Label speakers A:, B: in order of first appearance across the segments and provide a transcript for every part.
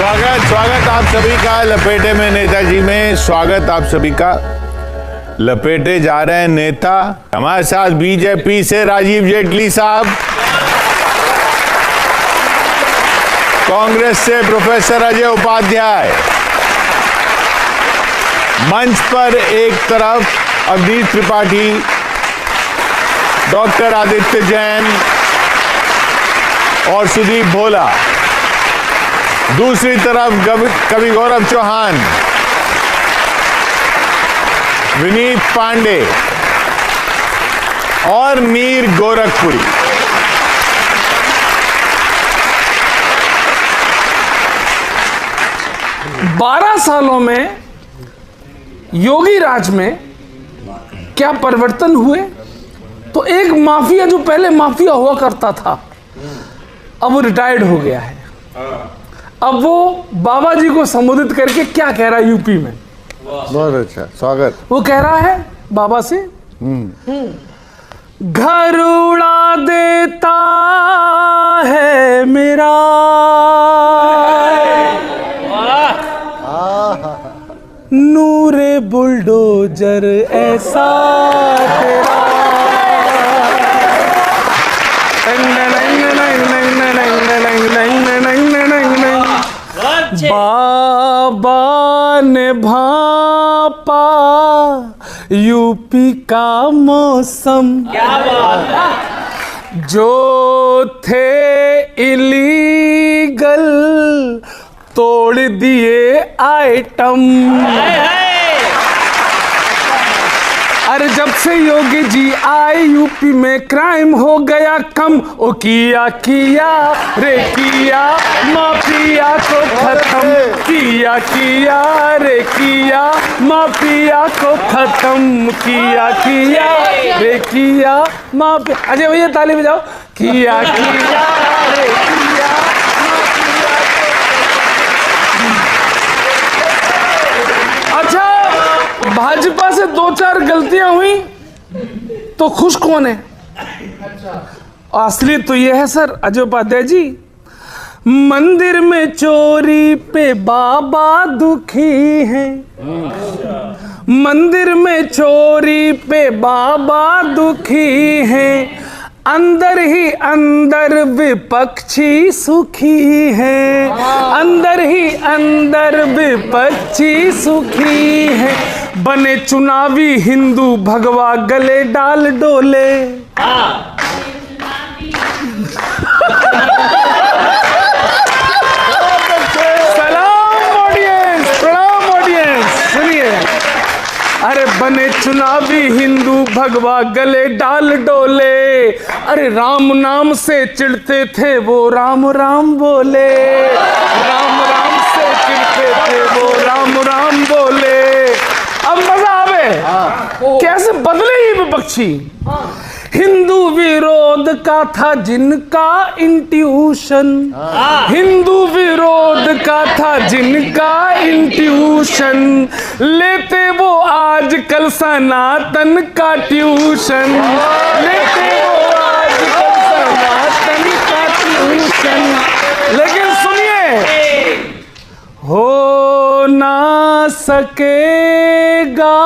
A: स्वागत आप सभी का लपेटे में नेताजी में। स्वागत आप सभी का। लपेटे जा रहे हैं नेता। हमारे साथ बीजेपी से राजीव जेटली साहब, कांग्रेस से प्रोफेसर अजय उपाध्याय, मंच पर एक तरफ अवधेश त्रिपाठी, डॉक्टर आदित्य जैन और सुदीप भोला, दूसरी तरफ कवि गौरव चौहान, विनीत पांडे और मीर गोरखपुरी।
B: बारह सालों में योगी राज में क्या परिवर्तन हुए? तो एक माफिया जो पहले माफिया हुआ करता था, अब वो रिटायर्ड हो गया है। अब वो बाबा जी को संबोधित करके क्या कह रहा है यूपी में?
A: बहुत अच्छा, स्वागत।
B: वो कह रहा है बाबा से, घर उड़ा देता है मेरा, नूरे बुलडोजर ऐसा तेरा। बाबा ने भापा यूपी का मौसम, जो थे इलीगल तोड़ दिए आइटम। अरे जब से योगी जी आए यूपी में क्राइम हो गया कम। ओ किया किया रे किया माफिया को खत्म, किया किया रे किया माफिया को खत्म, किया किया रे किया माफिया। अजय भैया ताली बजाओ। किया किया रे किया। अच्छा, भाजपा से दो चार गलतियां हुई तो खुश कौन है? असली तो ये है सर अजय उपाध्याय जी, मंदिर में चोरी पे बाबा दुखी हैं, मंदिर में चोरी पे बाबा दुखी हैं, अंदर ही अंदर विपक्षी सुखी है, अंदर ही अंदर विपक्षी सुखी है। बने चुनावी हिंदू भगवा गले डाल डोले। सलाम ऑडियंस, प्रणाम ऑडियंस। सुनिए, अरे बने चुनावी हिंदू भगवा गले डाल डोले। अरे राम नाम से चिढ़ते थे वो राम राम बोले, राम राम से चिढ़ते थे वो राम राम बोले। अब मजा आवे कैसे बदले ही विपक्षी। हिंदू विरोध का था जिनका इंट्यूशन, हिंदू विरोध का था जिनका इंट्यूशन, लेते वो आजकल सनातन का ट्यूशन, लेते वो आजकल सनातन का ट्यूशन। लेकिन सुनिए, हो ना सकेगा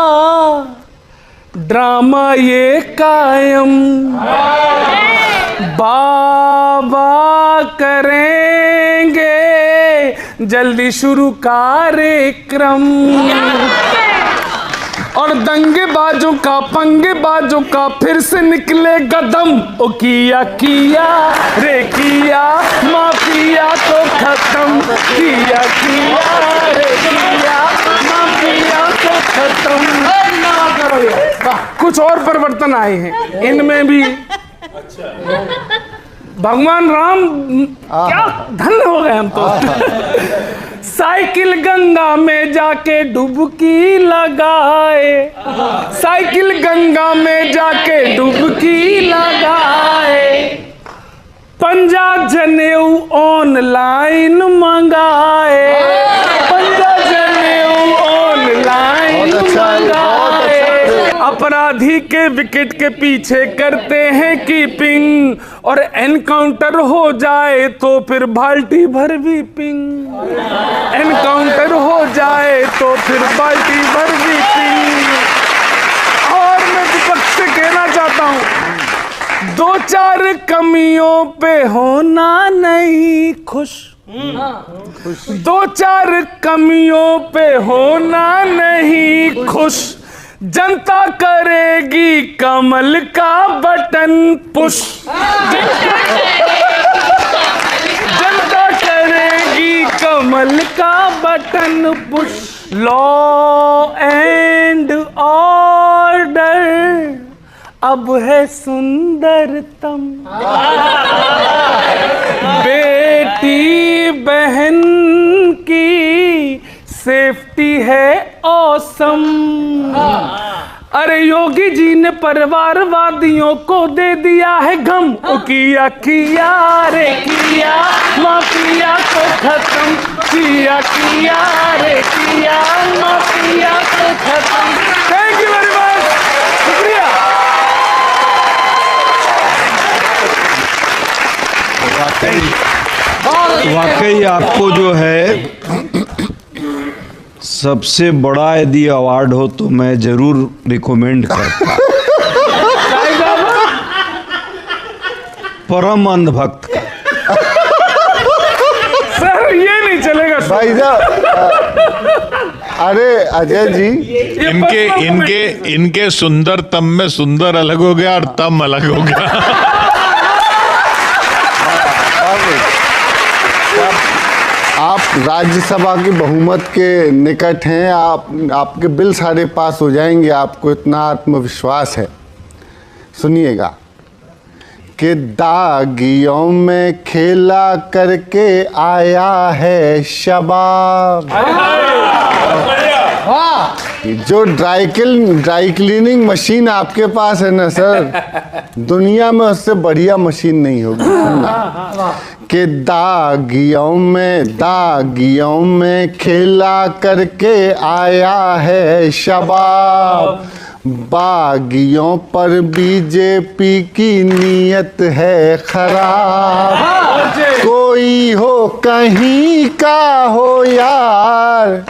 B: ड्रामा ये कायम, बाबा करेंगे जल्दी शुरू कार्यक्रम। और दंगेबाजों का पंगेबाजों का फिर से निकले कदम। ओ किया किया रे किया माफिया को खत्म, किया किया रे किया माफिया को खत्म। कुछ और परिवर्तन आए हैं इनमें भी। भगवान राम क्या धन्य हो गए हम तो। साइकिल गंगा में जाके डुबकी लगाए, साइकिल गंगा में जाके डुबकी लगाए, पंजाब जनेऊ ऑनलाइन मंगाए, पंजाब जनेऊ ऑनलाइन मंगाए। अपराधी के विकेट के पीछे करते हैं कीपिंग, और एनकाउंटर हो जाए तो फिर बाल्टी भर वीपिंग। एनकाउंटर हो जाए तो फिर बाल्टी भर वीपिंग। और मैं विपक्ष से कहना चाहता हूं, दो चार कमियों पे होना नहीं खुश, दो चार कमियों पे होना नहीं खुश। जनता करेगी कमल का बटन पुश, जनता करेगी कमल का button push. Law and order अब है सुंदरतम, बेटी बहन की सेफ्टी है ऑसम। अरे योगी जी ने परिवारवादियों को दे दिया है गम, ओ किया किया रे किया, माफिया को खत्म किया किया रे किया, माफिया को खत्म। थैंक यू वेरी मच, शुक्रिया।
C: वाकई आपको जो है सबसे बड़ा यदि अवार्ड हो तो मैं जरूर रिकमेंड करता। परम अंधभक्त का।
B: सर ये नहीं चलेगा सर।
D: भाई साहब, अरे अजय जी,
A: इनके सुंदरतम में सुंदर अलग हो गया और तम अलग हो गया।
D: आप राज्यसभा की बहुमत के निकट हैं, आपके बिल सारे पास हो जाएंगे, आपको इतना आत्मविश्वास है। सुनिएगा कि दागियों में खेला करके आया है शबाब। जो ड्राई क्लीनिंग मशीन आपके पास है ना सर, दुनिया में उससे बढ़िया मशीन नहीं होगी। कि दागियों में खेला करके आया है शबाब, बागियों पर बीजेपी की नीयत है खराब। कोई हो कहीं का हो यार,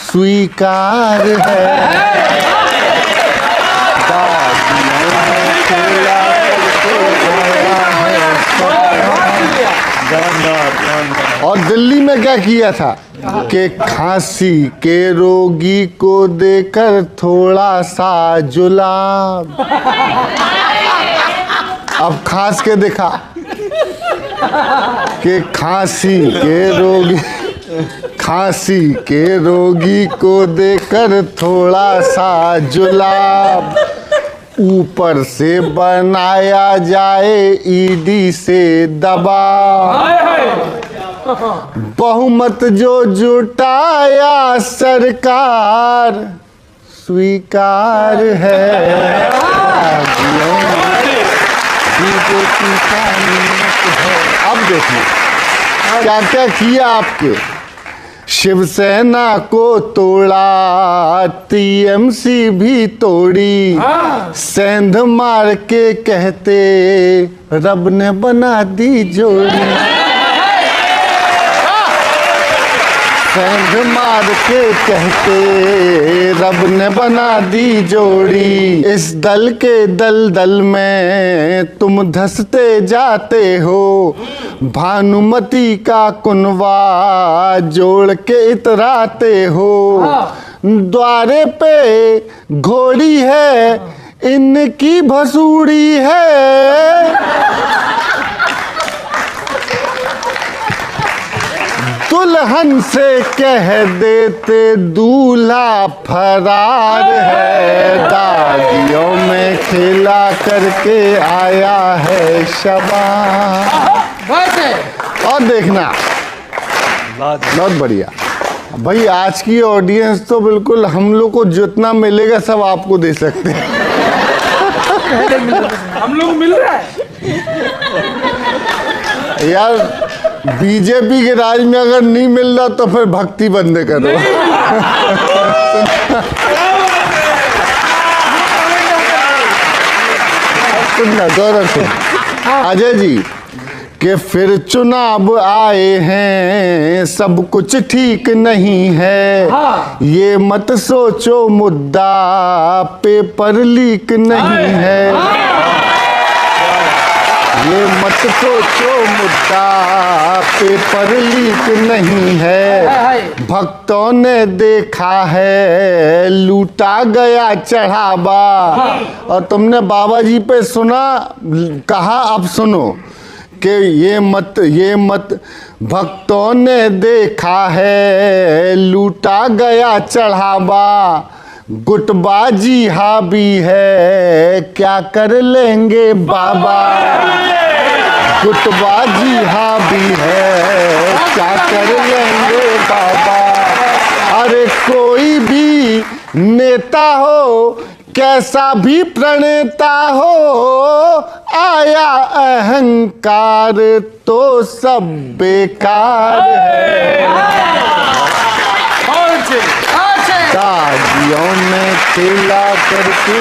D: स्वीकार है। और दिल्ली में क्या किया था कि खांसी के रोगी को देकर थोड़ा सा जुलाब। अब खांस के दिखा कि खांसी के रोगी को देकर थोड़ा सा जुलाब। ऊपर से बनाया जाए ईडी से दबाव। बहुमत जो जुटाया सरकार स्वीकार है। अब देखिए क्या क्या किया आपके। शिवसेना को तोड़ा, टीएमसी भी तोड़ी। सेंध मार के कहते रब ने बना दी जोड़ी। सेंध मार के कहते रब ने बना दी जोड़ी। इस दल के दलदल में तुम धंसते जाते हो। भानुमति का कुनवा जोड़ के इतराते हो। द्वारे पे घोड़ी है, इनकी भसूड़ी है। दुल्हन से कह देते दूल्हा फरार है। दागियों में खेला करके आया है शबाब। और देखना बहुत बढ़िया भाई। आज की ऑडियंस तो बिल्कुल हम लोग को जितना मिलेगा सब आपको दे सकते हैं।
B: हम लोग मिल रहा है
D: यार। बीजेपी के राज में अगर नहीं मिल रहा तो फिर भक्ति बंद करो। सुनना गौरव सुन। अजय जी कि फिर चुनाव आए हैं, सब कुछ ठीक नहीं है।
B: हाँ।
D: ये मत सोचो मुद्दा पेपर लीक नहीं है। ये मत सोचो मुद्दा पेपर लीक नहीं है। भक्तों ने देखा है लूटा गया चढ़ावा। और तुमने बाबा जी पे सुना, कहा अब सुनो कि ये मत भक्तों ने देखा है लूटा गया चढ़ावा। गुटबाजी हावी है क्या कर लेंगे बाबा। गुटबाजी हावी है क्या कर लेंगे बाबा। अरे कोई भी नेता हो कैसा भी प्रणेता हो, आया अहंकार तो सब बेकार है। दागियों में खेला करके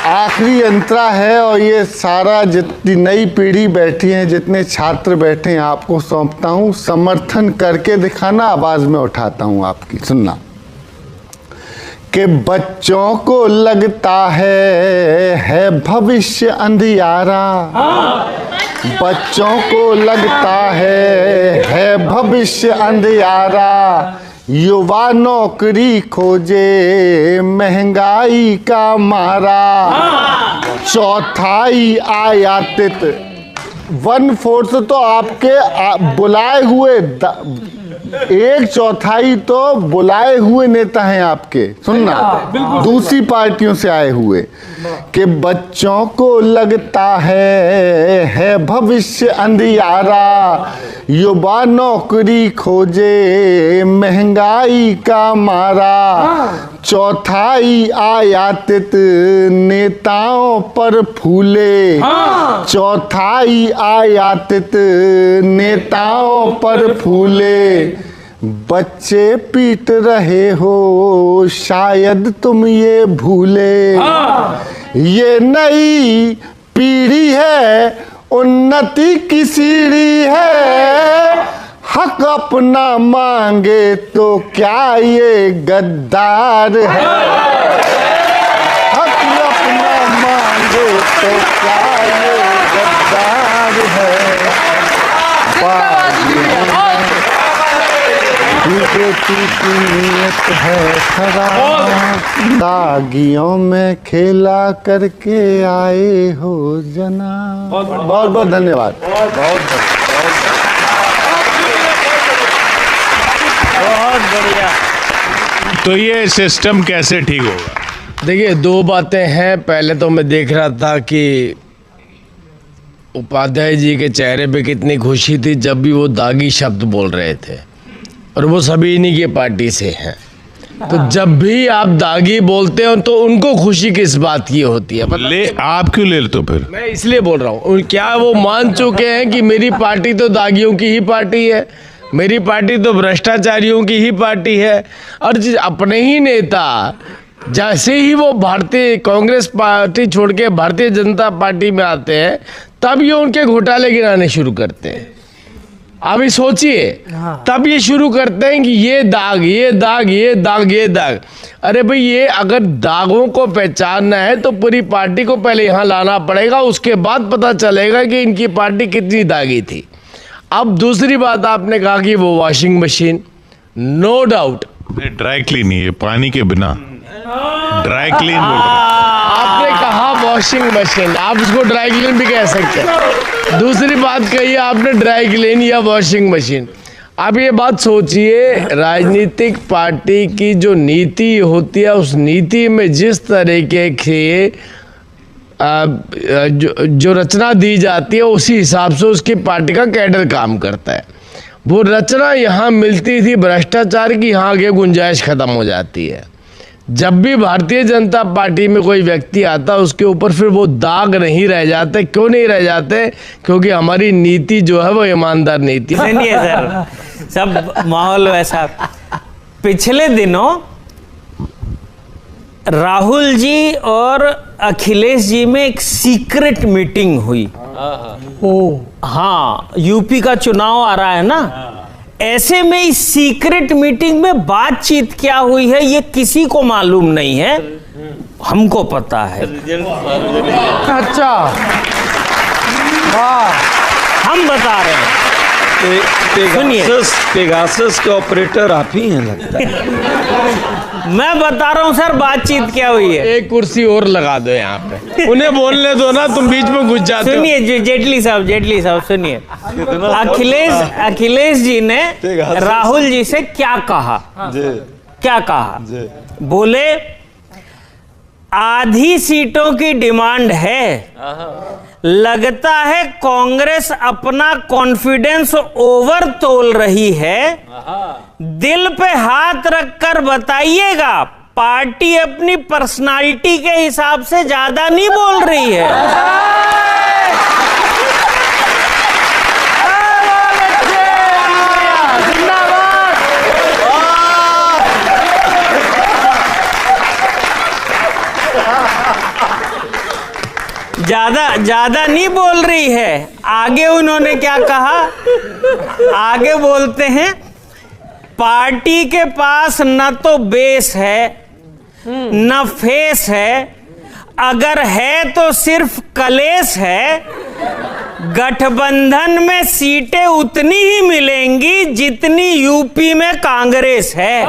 D: आखिरी अंतरा है। और ये सारा जितनी नई पीढ़ी बैठी है, जितने छात्र बैठे हैं, आपको सौंपता हूँ। समर्थन करके दिखाना, आवाज में उठाता हूँ आपकी, सुनना। कि बच्चों को लगता है भविष्य अंधियारा। बच्चों को लगता है भविष्य अंधियारा। युवा नौकरी खोजे महंगाई का मारा। चौथाई आयातित 1/4 तो आपके बुलाए हुए, 1/4 तो बुलाए हुए नेता हैं आपके। सुनना, दूसरी पार्टियों से आए हुए। कि बच्चों को लगता है भविष्य अंधियारा। युवा नौकरी खोजे महंगाई का मारा। चौथाई आयातित नेताओं पर फूले। चौथाई आयातित नेताओं पर फूले। बच्चे पीट रहे हो शायद तुम ये भूले। ये नई पीढ़ी है उन्नति की सीढ़ी है। हक अपना मांगे तो क्या ये गद्दार है। हक अपना मांगे तो क्या ये गद्दार है। की नीयत है खराब। दागियों में खेला करके आए हो जना। बहुत बहुत धन्यवाद।
E: बहुत बढ़िया।
A: तो ये सिस्टम कैसे ठीक होगा?
E: देखिए, दो बातें हैं। पहले तो मैं देख रहा था कि उपाध्याय जी के चेहरे पे कितनी खुशी थी जब भी वो दागी शब्द बोल रहे थे, और वो सभी इन्हीं की पार्टी से हैं। तो जब भी आप दागी बोलते हो तो उनको खुशी किस बात की होती है?
A: ले आप क्यों ले तो फिर?
E: मैं इसलिए बोल रहा हूँ, क्या वो मान चुके हैं कि मेरी पार्टी तो दागियों की ही पार्टी है, मेरी पार्टी तो भ्रष्टाचारियों की ही पार्टी है। और अपने ही नेता जैसे ही वो भारतीय कांग्रेस पार्टी छोड़ के भारतीय जनता पार्टी में आते हैं, तब ये उनके घोटाले गिनाने शुरू करते हैं। अभी सोचिए, तब ये शुरू करते हैं कि ये दाग, ये दाग, ये दाग, ये दाग। अरे भाई, ये अगर दागों को पहचानना है तो पूरी पार्टी को पहले यहाँ लाना पड़ेगा, उसके बाद पता चलेगा कि इनकी पार्टी कितनी दागी थी। अब दूसरी बात, आपने कहा कि वो washing machine, no doubt
A: dry clean ही है, पानी के बिना ड्राई क्लीन।
E: आपने कहा वॉशिंग मशीन, आप उसको ड्राई क्लीन भी कह सकते हैं। दूसरी बात कही आपने, ड्राई क्लीन या वॉशिंग मशीन। अब ये बात सोचिए, राजनीतिक पार्टी की जो नीति होती है, उस नीति में जिस तरीके के जो रचना दी जाती है, उसी हिसाब से उसकी पार्टी का कैडर काम करता है। वो रचना यहाँ मिलती थी भ्रष्टाचार की, यहाँ आगे गुंजाइश खत्म हो जाती है। जब भी भारतीय जनता पार्टी में कोई व्यक्ति आता, उसके ऊपर फिर वो दाग नहीं रह जाते। क्यों नहीं रह जाते? क्योंकि हमारी नीति जो है वो ईमानदार नीति है।
F: नहीं है सर, सब माहौल वैसा। पिछले दिनों राहुल जी और अखिलेश जी में एक सीक्रेट मीटिंग हुई। हाँ, यूपी का चुनाव आ रहा है ना, ऐसे में इस सीक्रेट मीटिंग में बातचीत क्या हुई है ये किसी को मालूम नहीं है, हमको पता है।
B: अच्छा, वाह,
F: हम बता रहे हैं। सुनिए,
C: पेगासस के ऑपरेटर आप ही हैं लगता है।
F: मैं बता रहा हूँ सर बातचीत क्या हुई है।
E: एक कुर्सी और लगा दो यहाँ पे, उन्हें बोलने दो ना, तुम बीच में घुस जाते हो।
F: सुनिए जेटली साहब सुनिए, अखिलेश जी ने राहुल जी से क्या कहा, क्या कहा? बोले आधी सीटों की डिमांड है, लगता है कांग्रेस अपना कॉन्फिडेंस ओवर तोल रही है, दिल पे हाथ रखकर बताइएगा पार्टी अपनी पर्सनालिटी के हिसाब से ज्यादा नहीं बोल रही है। ज्यादा नहीं बोल रही है। आगे उन्होंने क्या कहा, आगे बोलते हैं पार्टी के पास न तो बेस है न फेस है, अगर है तो सिर्फ कलेश है, गठबंधन में सीटें उतनी ही मिलेंगी जितनी यूपी में कांग्रेस है।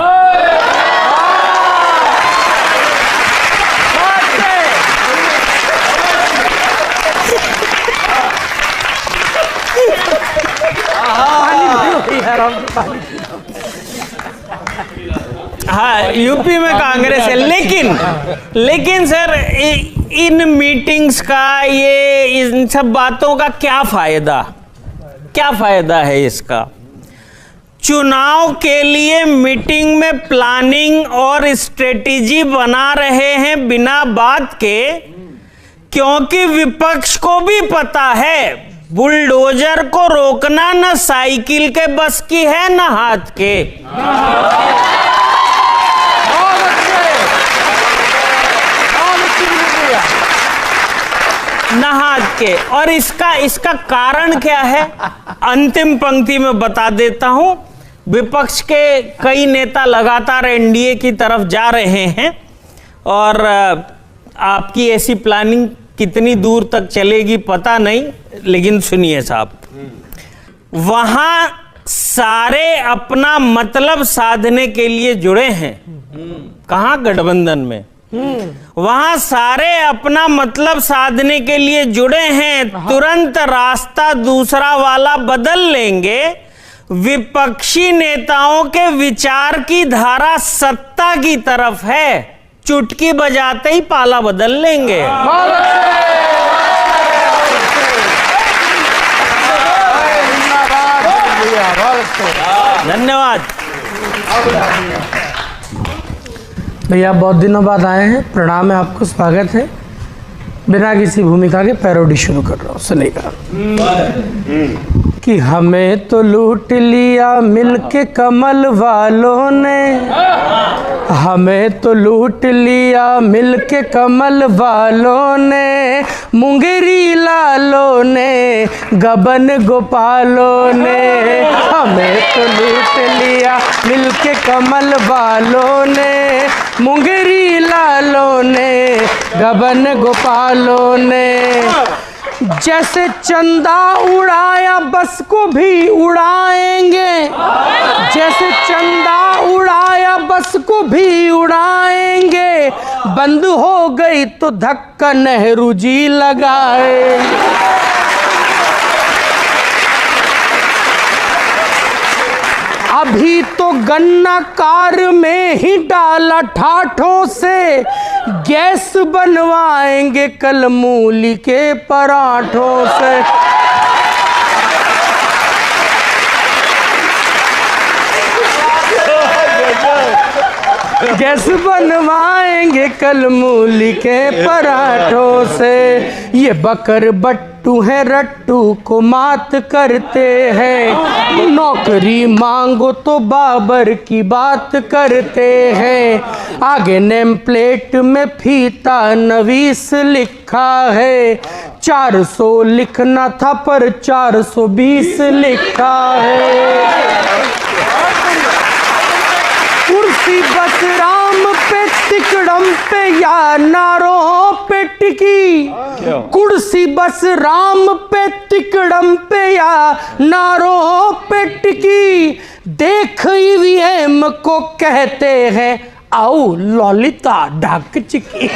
F: हाँ, यूपी में कांग्रेस है, लेकिन सर इन मीटिंग्स का, ये इन सब बातों का क्या फायदा है इसका? चुनाव के लिए मीटिंग में प्लानिंग और स्ट्रेटेजी बना रहे हैं बिना बात के, क्योंकि विपक्ष को भी पता है बुलडोजर को रोकना न साइकिल के बस की है न हाथ के। न हाथ के। और इसका कारण क्या है, अंतिम पंक्ति में बता देता हूं। विपक्ष के कई नेता लगातार एनडीए की तरफ जा रहे हैं और आपकी ऐसी प्लानिंग कितनी दूर तक चलेगी पता नहीं, लेकिन सुनिए साहब, वहां सारे अपना मतलब साधने के लिए जुड़े हैं। कहां? गठबंधन में। वहां सारे अपना मतलब साधने के लिए जुड़े हैं, तुरंत रास्ता दूसरा वाला बदल लेंगे। विपक्षी नेताओं के विचार की धारा सत्ता की तरफ है, चुटकी बजाते ही पाला बदल लेंगे। धन्यवाद
B: भैया, बहुत दिनों बाद आए हैं, प्रणाम है आपको, स्वागत है। बिना किसी भूमिका के पैरोडी शुरू कर रहा हूँ, सुनेगा। कि हमें तो लूट लिया मिलके कमल वालों ने, हमें तो लूट लिया मिलके कमल वालों ने, मुंगेरी लालों ने, गबन गोपालों ने, हमें तो लूट लिया मिलके कमल वालों ने, मुंगेरी लालों ने, गबन गोपालों ने। जैसे चंदा उड़ाया बस को भी उड़ाएंगे, जैसे चंदा उड़ाया बस को भी उड़ाएंगे, बंद हो गई तो धक्का नेहरू जी लगाएंगे। अभी तो गन्ना कार में ही डाला ठाठों से, गैस बनवाएंगे कल मूली के पराठों से। गैस बनवाएंगे कल मूली के पराठों से। ये बकर बट्टी पलटू है रट्टू को मात करते हैं, नौकरी मांगो तो बाबर की बात करते हैं, आगे नेम प्लेट में फीता नवीस लिखा है, 400 लिखना था पर 420 लिखा है। कुर्सी बस राम पे टिकड़म पे या नारों पे टिकी, कुर्सी बस राम पे टिकड़म पे या नारों पे टिकी, देख ईवीएम को कहते हैं आओ ललिता ढक चिकी।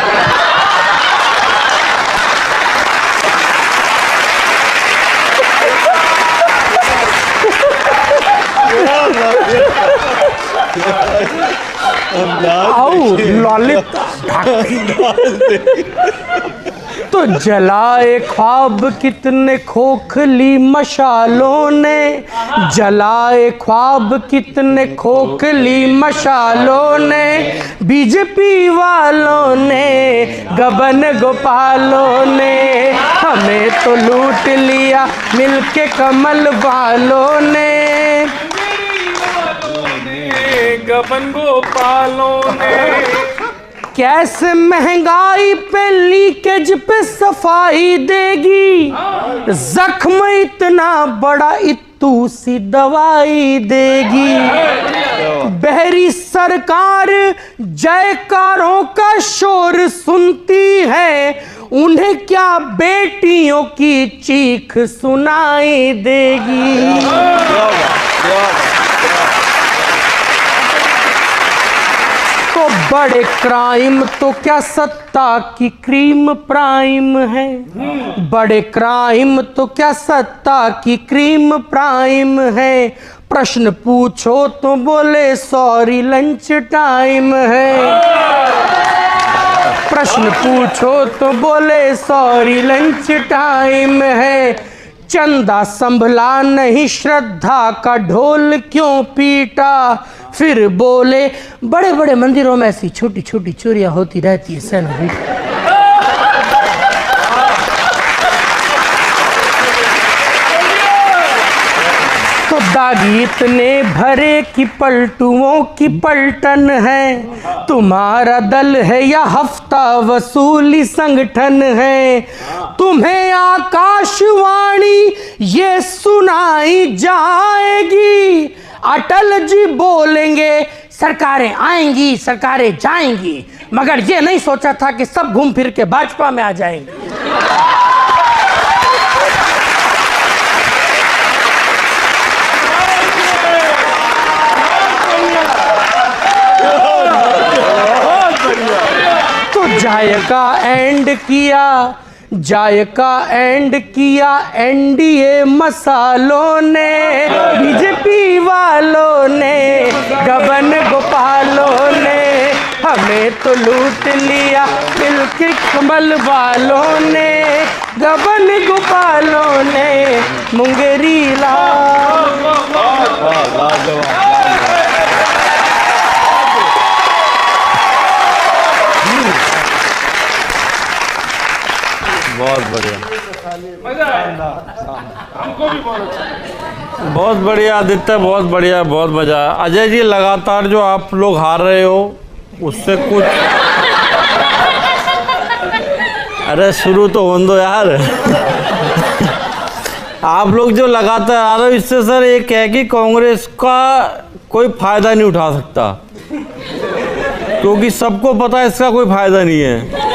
B: आओ ललिता तो जलाए ख्वाब कितने खोखली मशालों ने, जलाए ख्वाब कितने खोखली मशालों ने, बीजेपी वालों ने गबन गोपालों ने, हमें तो लूट लिया मिलके कमल वालों ने,
G: गबन गोपालों ने।
B: कैसे महंगाई पे लीकेज पे सफाई देगी, जख्म इतना बड़ा इतू सी दवाई देगी, बहरी सरकार जयकारों का शोर सुनती है, उन्हें क्या बेटियों की चीख सुनाई देगी। तो बड़े क्राइम तो क्या सत्ता की क्रीम प्राइम है, बड़े क्राइम तो क्या सत्ता की क्रीम प्राइम है, प्रश्न पूछो तो बोले सॉरी लंच टाइम है, प्रश्न पूछो तो बोले सॉरी लंच टाइम है, चंदा संभला नहीं श्रद्धा का ढोल क्यों पीटा, फिर बोले बड़े बड़े मंदिरों में ऐसी छोटी छोटी चोरियां होती रहती है सैनो। तो दागी इतने भरे कि पलटुओं की पलटन है, तुम्हारा दल है या हफ्ता वसूली संगठन है, तुम्हें आकाशवाणी ये सुनाई जाएगी, अटल जी बोलेंगे सरकारें आएंगी सरकारें जाएंगी, मगर ये नहीं सोचा था कि सब घूम फिर के भाजपा में आ जाएंगे। तो जायका एंड किया, जायका एंड किया एनडीए मसालों ने, बीजेपी वालों ने गबन गोपालों ने, हमें तो लूट लिया मिलके कमल वालों ने, गबन गोपालों ने मुंगेरी लाल।
G: बहुत बढ़िया,
B: हमको भी बहुत अच्छा,
G: बहुत बढ़िया आदित्य, बहुत बढ़िया, बहुत मजा आया। अजय जी लगातार जो आप लोग हार रहे हो उससे कुछ अरे शुरू तो होने दो यार। आप लोग जो लगातार आ रहे हो इससे सर एक है कि कांग्रेस का कोई फायदा नहीं उठा सकता, क्योंकि सबको पता है इसका कोई फायदा नहीं है।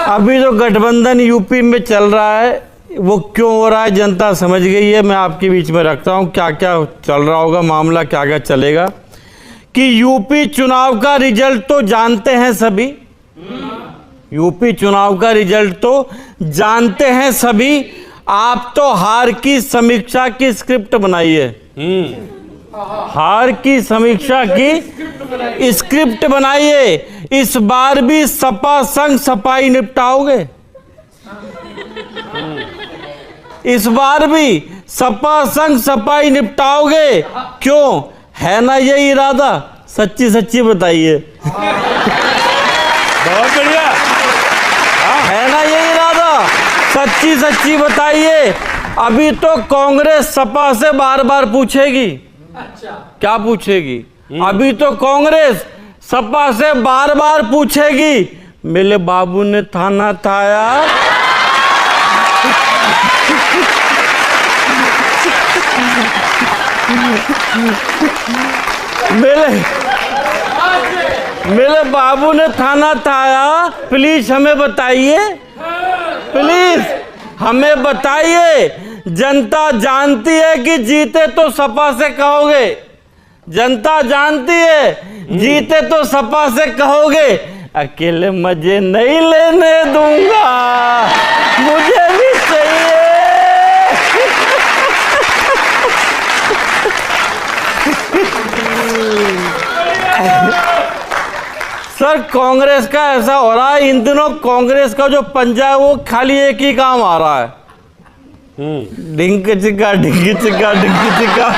G: अभी जो गठबंधन यूपी में चल रहा है वो क्यों हो रहा है जनता समझ गई है। मैं आपके बीच में रखता हूँ क्या क्या चल रहा होगा, मामला क्या क्या चलेगा। कि यूपी चुनाव का रिजल्ट तो जानते हैं सभी, यूपी चुनाव का रिजल्ट तो जानते हैं सभी। आप तो हार की समीक्षा की स्क्रिप्ट बनाइए, हार की समीक्षा की स्क्रिप्ट बनाइए। इस बार भी सपा संग सपाई निपटाओगे, इस बार भी सपा संग सपाई निपटाओगे। क्यों? है ना यही इरादा? सच्ची सच्ची बताइए।
B: बहुत बढ़िया।
G: है ना यही इरादा? सच्ची सच्ची बताइए। अभी तो कांग्रेस सपा से बार बार पूछेगी। क्या पूछेगी? अभी तो कांग्रेस सपा से बार बार पूछेगी, मेरे बाबू ने थाना थाया। मेरे बाबू ने थाना थाया, प्लीज हमें बताइए, प्लीज हमें बताइए। जनता जानती है कि जीते तो सपा से कहोगे, जनता जानती है जीते तो सपा से कहोगे, अकेले मजे नहीं लेने दूंगा, मुझे भी चाहिए। सर कांग्रेस का ऐसा हो रहा है इन दिनों, कांग्रेस का जो पंजा है वो खाली एक ही काम आ रहा है, ढिंक चिक्का ढिंक चिक्का ढिंक चिक्का।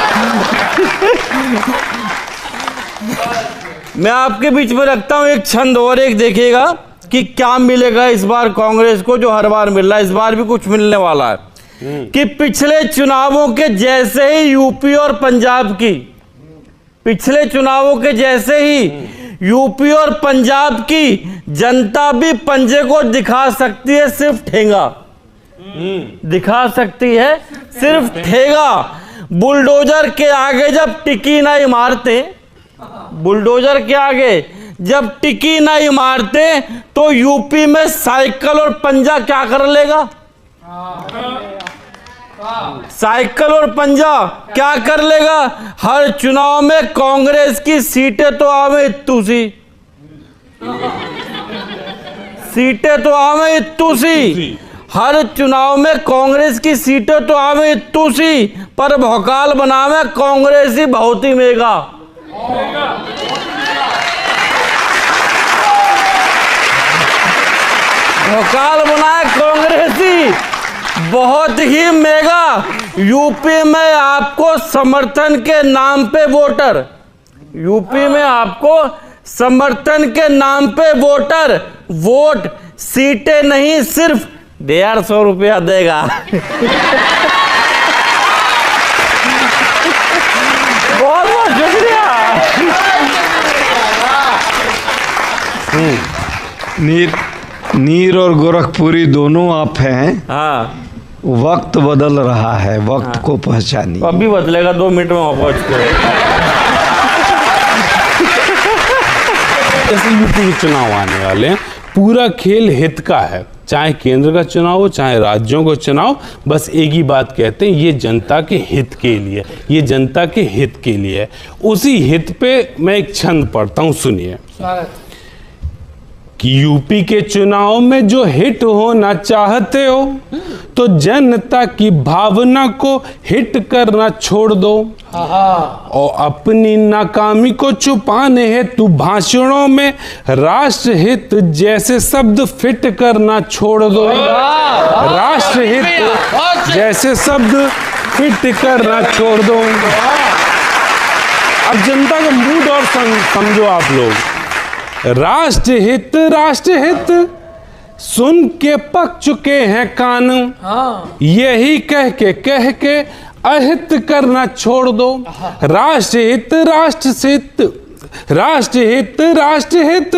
G: मैं आपके बीच में रखता हूं एक छंद और, एक देखिएगा कि क्या मिलेगा इस बार कांग्रेस को जो हर बार मिल रहा है, इस बार भी कुछ मिलने वाला है। कि पिछले चुनावों के जैसे ही यूपी और पंजाब की, पिछले चुनावों के जैसे ही यूपी और पंजाब की जनता भी पंजे को दिखा सकती है, सिर्फ ठेंगा दिखा सकती है, सिर्फ ठेगा। बुलडोजर के आगे जब टिकी ना इमारतें, बुलडोजर के आगे जब टिकी ना इमारतें, तो यूपी में साइकिल और पंजा क्या कर लेगा? साइकिल और पंजा क्या कर लेगा? हर चुनाव में कांग्रेस की सीटें तो आवे इत्तू सी, सीटें तो आवे इत्तू सी, हर चुनाव में कांग्रेस की सीटें तो आवे इत्तू सी, पर भौकाल बनावे कांग्रेस ही बहुत ही मेगा। भौकाल बनाए कांग्रेस ही बहुत ही मेगा। यूपी में आपको समर्थन के नाम पे वोटर, यूपी में आपको समर्थन के नाम पे वोटर वोट, सीटें नहीं सिर्फ 150 रुपया देगा। बहुत बहुत शुक्रिया।
C: नीर और गोरखपुरी दोनों आप हैं।
G: हाँ,
C: वक्त बदल रहा है, वक्त को पहचानिए।
G: तो अभी बदलेगा, 2 मिनट में वहां पहुंच के।
B: जैसे यूपी के चुनाव आने वाले हैं, पूरा खेल हित का है, चाहे केंद्र का चुनाव हो चाहे राज्यों का चुनाव, बस एक ही बात कहते हैं, ये जनता के हित के लिए, ये जनता के हित के लिए है। उसी हित पे मैं एक छंद पढ़ता हूँ, सुनिए। कि यूपी के चुनाव में जो हिट होना चाहते हो तो जनता की भावना को हिट करना छोड़ दो, और अपनी नाकामी को छुपाने हेतु भाषणों में राष्ट्र हित जैसे शब्द फिट करना छोड़ दो, राष्ट्र हित जैसे शब्द फिट करना छोड़ दो। अब जनता का मूड और समझो आप लोग। राष्ट्रहित राष्ट्रहित सुन के पक चुके हैं कान, यही कह के अहित करना छोड़ दो। राष्ट्रहित राष्ट्रहित राष्ट्रहित राष्ट्रहित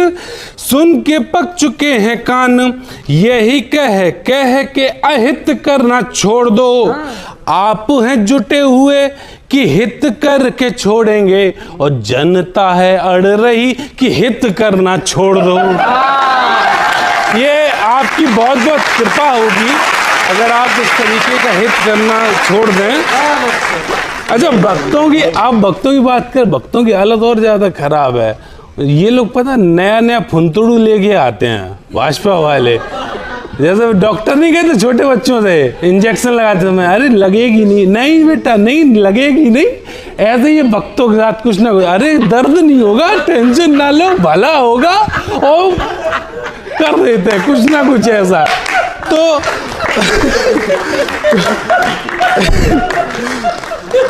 B: सुन के पक चुके हैं कान, यही कह के अहित करना छोड़ दो। आप हैं जुटे हुए कि हित करके छोड़ेंगे, और जनता है अड़ रही कि हित करना छोड़ दो। ये आपकी बहुत बहुत कृपा होगी अगर आप इस तरीके का हित करना छोड़ दें। अच्छा, भक्तों की, आप भक्तों की बात कर, भक्तों की हालत और ज्यादा खराब है। ये लोग पता नया नया फुंतड़ू लेके आते हैं भाजपा वाले, जैसे डॉक्टर नहीं कहते छोटे बच्चों से इंजेक्शन लगाते समय, अरे लगेगी नहीं, नहीं बेटा नहीं लगेगी नहीं, ऐसे ये भक्तों के साथ कुछ ना कुछ, अरे दर्द नहीं होगा, टेंशन ना लो, भला होगा, और कर देते हैं कुछ ना कुछ ऐसा। तो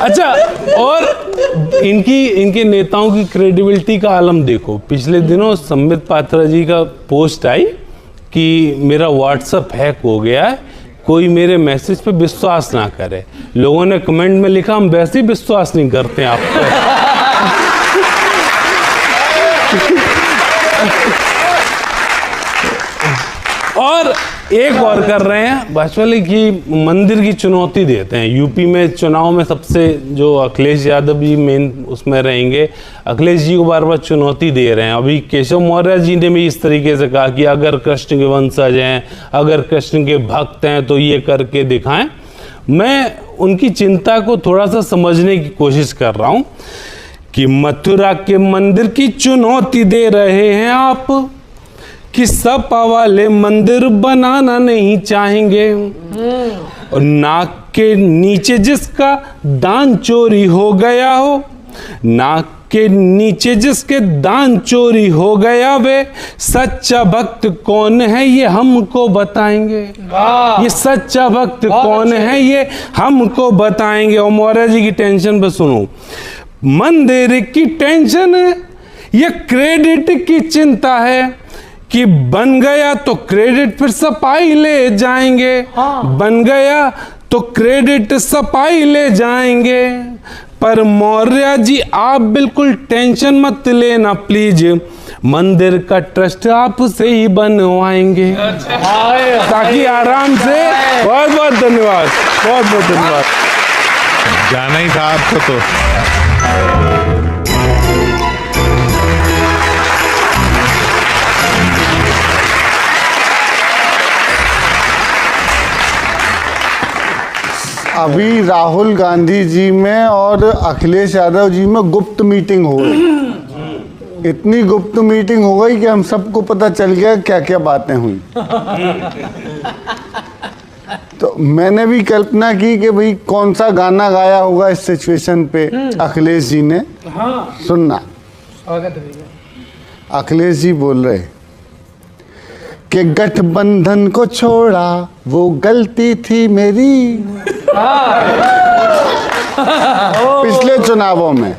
B: अच्छा, और इनके नेताओं की क्रेडिबिलिटी का आलम देखो। पिछले दिनों संबित पात्रा जी का पोस्ट आई कि मेरा व्हाट्सएप हैक हो गया है, कोई मेरे मैसेज पे विश्वास ना करे। लोगों ने कमेंट में लिखा हम वैसे ही विश्वास नहीं करते आप पे। और एक और कर रहे हैं, भाजपा वाले की मंदिर की चुनौती देते हैं। यूपी में चुनाव में सबसे जो अखिलेश यादव जी मेन उसमें रहेंगे, अखिलेश जी को बार बार चुनौती दे रहे हैं। अभी केशव मौर्य जी ने भी इस तरीके से कहा कि अगर कृष्ण के वंशज हैं, अगर कृष्ण के भक्त हैं तो ये करके दिखाएं। मैं उनकी चिंता को थोड़ा सा समझने की कोशिश कर रहा हूं कि मथुरा के मंदिर की चुनौती दे रहे हैं आप कि सपा वाले मंदिर बनाना नहीं चाहेंगे, और नाक के नीचे जिसका दान चोरी हो गया हो, नाक के नीचे जिसके दान चोरी हो गया वे सच्चा भक्त कौन है ये हमको बताएंगे। ये सच्चा भक्त कौन है ये हमको बताएंगे। और मौर्य जी की टेंशन पे सुनो, मंदिर की टेंशन है, ये क्रेडिट की चिंता है कि बन गया तो क्रेडिट फिर सपाई ले जाएंगे। बन गया तो क्रेडिट सपाई ले जाएंगे। पर मौर्य जी आप बिल्कुल टेंशन मत लेना प्लीज, मंदिर का ट्रस्ट आपसे ही बनवाएंगे ताकि आराम से। बहुत बहुत धन्यवाद, बहुत बहुत धन्यवाद।
A: जाना ही था आपको तो।
D: अभी राहुल गांधी जी में और अखिलेश यादव जी में गुप्त मीटिंग हो गई। इतनी गुप्त मीटिंग हो गई कि हम सबको पता चल गया क्या क्या बातें हुई। तो मैंने भी कल्पना की कि भाई कौन सा गाना गाया होगा इस सिचुएशन पे अखिलेश जी ने। सुनना, अखिलेश जी बोल रहे कि गठबंधन को छोड़ा वो गलती थी मेरी। पिछले चुनावों में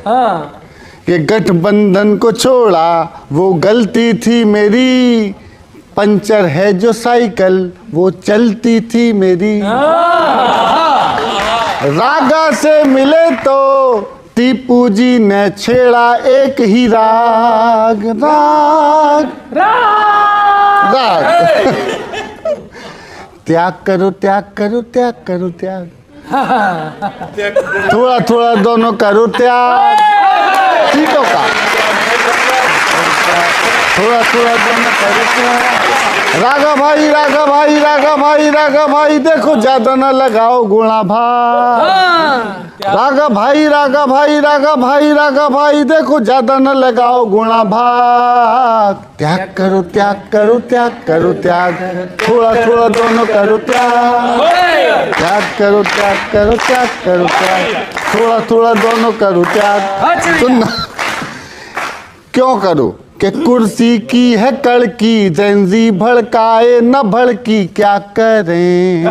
D: कि गठबंधन को छोड़ा वो गलती थी मेरी, पंचर है जो साइकिल वो चलती थी मेरी। रागा से मिले तो टीपू जी ने छेड़ा एक ही राग राग राग। त्याग करो त्याग करो त्याग करो त्याग, थोड़ा थोड़ा दोनों करो त्याग सीटों का, थोड़ा थोड़ा दोनों करो त्याग। रागा भाई रागा भाई रागा भाई रागा भाई देखो ज्यादा ना लगाओ गुणा भाग। रागा भाई रागा भाई रागा भाई रागा भाई देखो ज्यादा न लगाओ गुणा भाग। त्याग करो त्याग करो त्याग करो त्याग, थोड़ा थोड़ा दोनों करो त्याग। त्याग करो त्याग करो त्याग करो त्याग, थोड़ा थोड़ा दोनों करो त्याग। सुनना, क्यों करो कि कुर्सी की है कड़की, जेंजी भड़काए न भड़की क्या करें।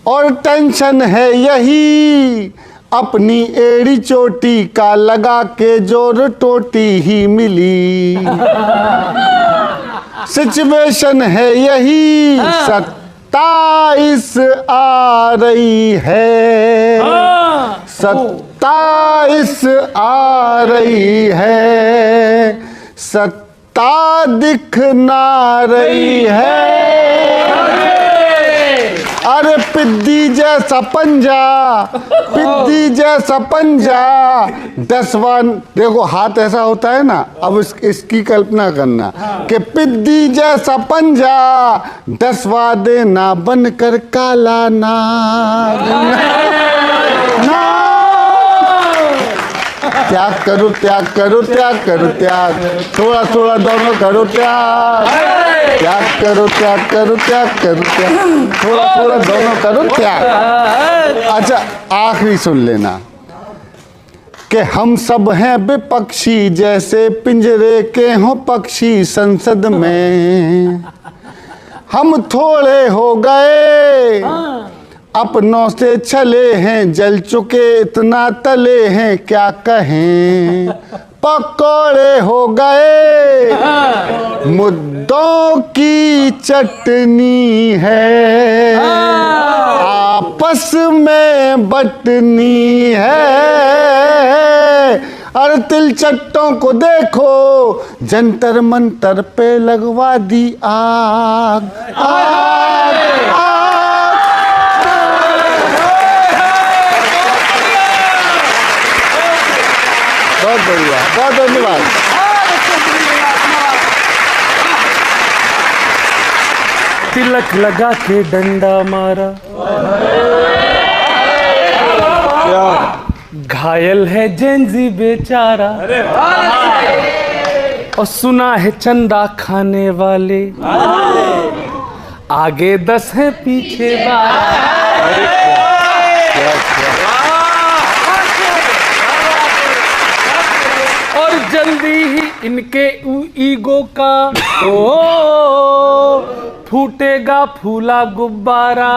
D: और टेंशन है यही अपनी एड़ी चोटी का लगा के जोर टोटी ही मिली। सिचुएशन है यही 27 आ रही है, 27 आ रही है, सत्ता दिख ना रही है। अरे पिद्दी जैसा पंजा, पिद्दी जैसा पंजा, 10वां देखो हाथ ऐसा होता है ना। अब इसकी कल्पना करना कि पिद्दी जैसा पंजा 10वां देना बनकर काला नाग। त्याग करो त्याग करो त्याग करो त्याग, थोड़ा थोड़ा दोनों करो त्याग। त्याग करो त्याग करो त्याग करो त्याग, थोड़ा थोड़ा दोनों करो त्याग। अच्छा आखिरी सुन लेना कि हम सब हैं विपक्षी जैसे पिंजरे के हों पक्षी संसद में। हम थोड़े हो गए अपनों से छले हैं, जल चुके इतना तले हैं, क्या कहें पकौड़े हो गए, मुद्दों की चटनी है, आपस में बटनी है। और तिलचट्टों को देखो, जंतर मंतर पे लगवा दी आग, आग, आग। बहुत बढ़िया, बहुत धन्यवाद।
B: तिलक लगा के डंडा मारा, घायल है जेंजी बेचारा, और सुना है चंदा खाने वाले आगे 10 है पीछे 12। और जल्दी ही इनके ईगो का फूटेगा फूला गुब्बारा,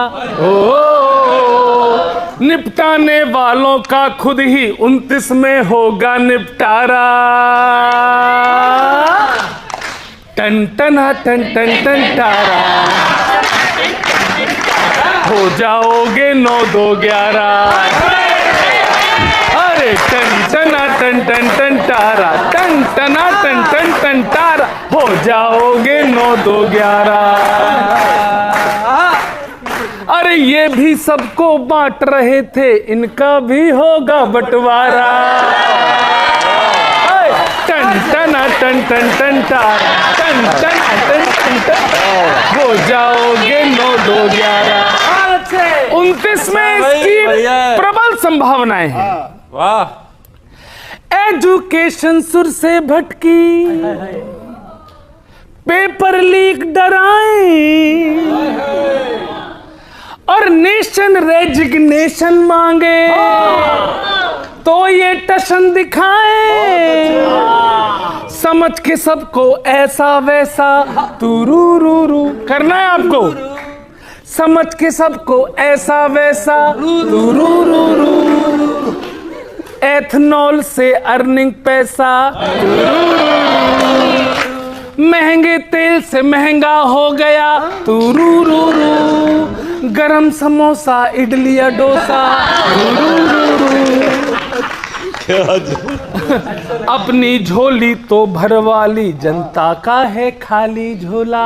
B: निपटाने वालों का खुद ही 29 में होगा निपटारा। टन टना टन टन टन टारा, हो जाओगे 9 2 11। अरे टन टना टन टन टन टारा, टन टना टन टन टन टारा, हो जाओगे 9 2 11। अरे ये भी सबको बांट रहे थे, इनका भी होगा बंटवारा। टन टना टन टन टन टारा, टन टना टन टन टन, हो जाओगे 9 2 11। 29 में इसकी प्रबल संभावनाएं हैं। वाह। एजुकेशन सुर से भटकी, पेपर लीक डराए, और नेशन रेजिग्नेशन मांगे तो ये टशन दिखाए। समझ के सबको ऐसा वैसा तुरूरूरू करना है आपको, समझ के सबको ऐसा वैसा तुरूरूरू। एथनॉल से अर्निंग पैसा, महंगे तेल से महंगा हो गया तुरूरूरू। गरम समोसा इडली या डोसा अपनी झोली तो भरवाली, जनता का है खाली झोला।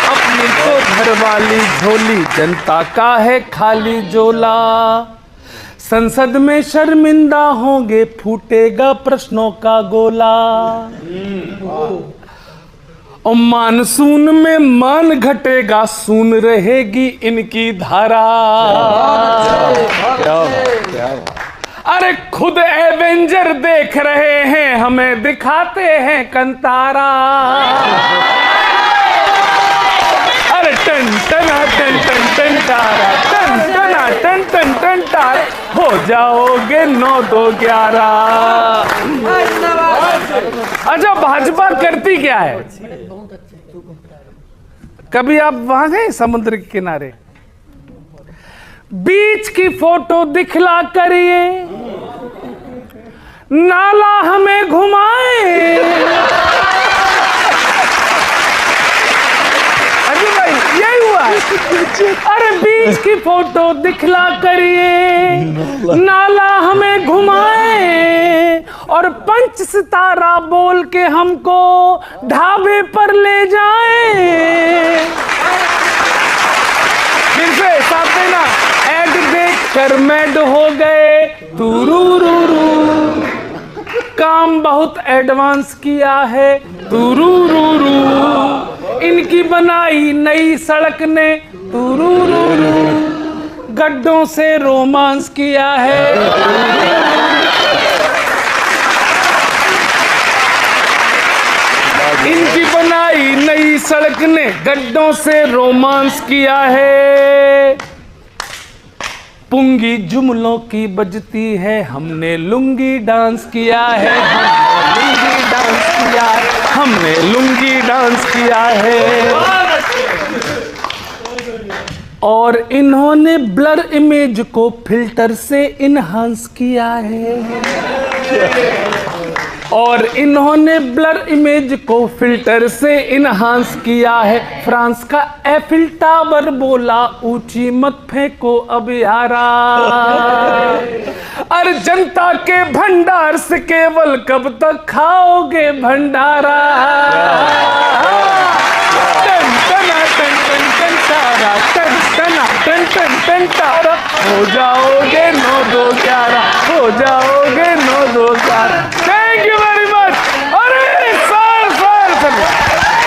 B: अपनी तो भरवाली झोली, जनता का है खाली झोला। संसद में शर्मिंदा होंगे, फूटेगा प्रश्नों का गोला। और मानसून में मान घटेगा, सून रहेगी इनकी धारा। अरे खुद एवेंजर देख रहे हैं, हमें दिखाते हैं कंतारा। अरे टन टना टन टन टन तारा, टन टना टन टन टन तारा, हो जाओगे 9 2 11। अच्छा, भाजपा करती क्या है? कभी आप वहां गए समुद्र के किनारे? बीच की फोटो दिखला करिए, नाला हमें घुमाए। अजी भाई, यही हुआ है। अरे बीच की फोटो दिखला करिए, नाला हमें घुमाए, और 5 सितारा बोल के हमको ढाबे पर ले जाए। फिर से साथ देना, ऐड देख कर मैड हो गए तुरूरूरू। काम बहुत एडवांस किया है तुरूरूरू। इनकी बनाई नई सड़क ने तुरूरूरू, गड्ढों से रोमांस किया है। इनकी बनाई नई सड़क ने गड्ढों से रोमांस किया है। पुंगी जुमलों की बजती है, हमने लुंगी डांस किया है। हमने लुंगी डांस किया है। और इन्होंने ब्लर इमेज को फिल्टर से इनहांस किया है। और इन्होंने ब्लर इमेज को फिल्टर से इनहांस किया है। फ्रांस का एफिल टावर बोला ऊंची मत फेंको अब यारा। अरे जनता के भंडार से केवल कब तक खाओगे भंडारा। टन टना टन टन टन तारा, टन टना टन टन टन तारा। हो जाओगे 9-2-11, हो जाओगे 9-2-11। Thank you very much. अरे सर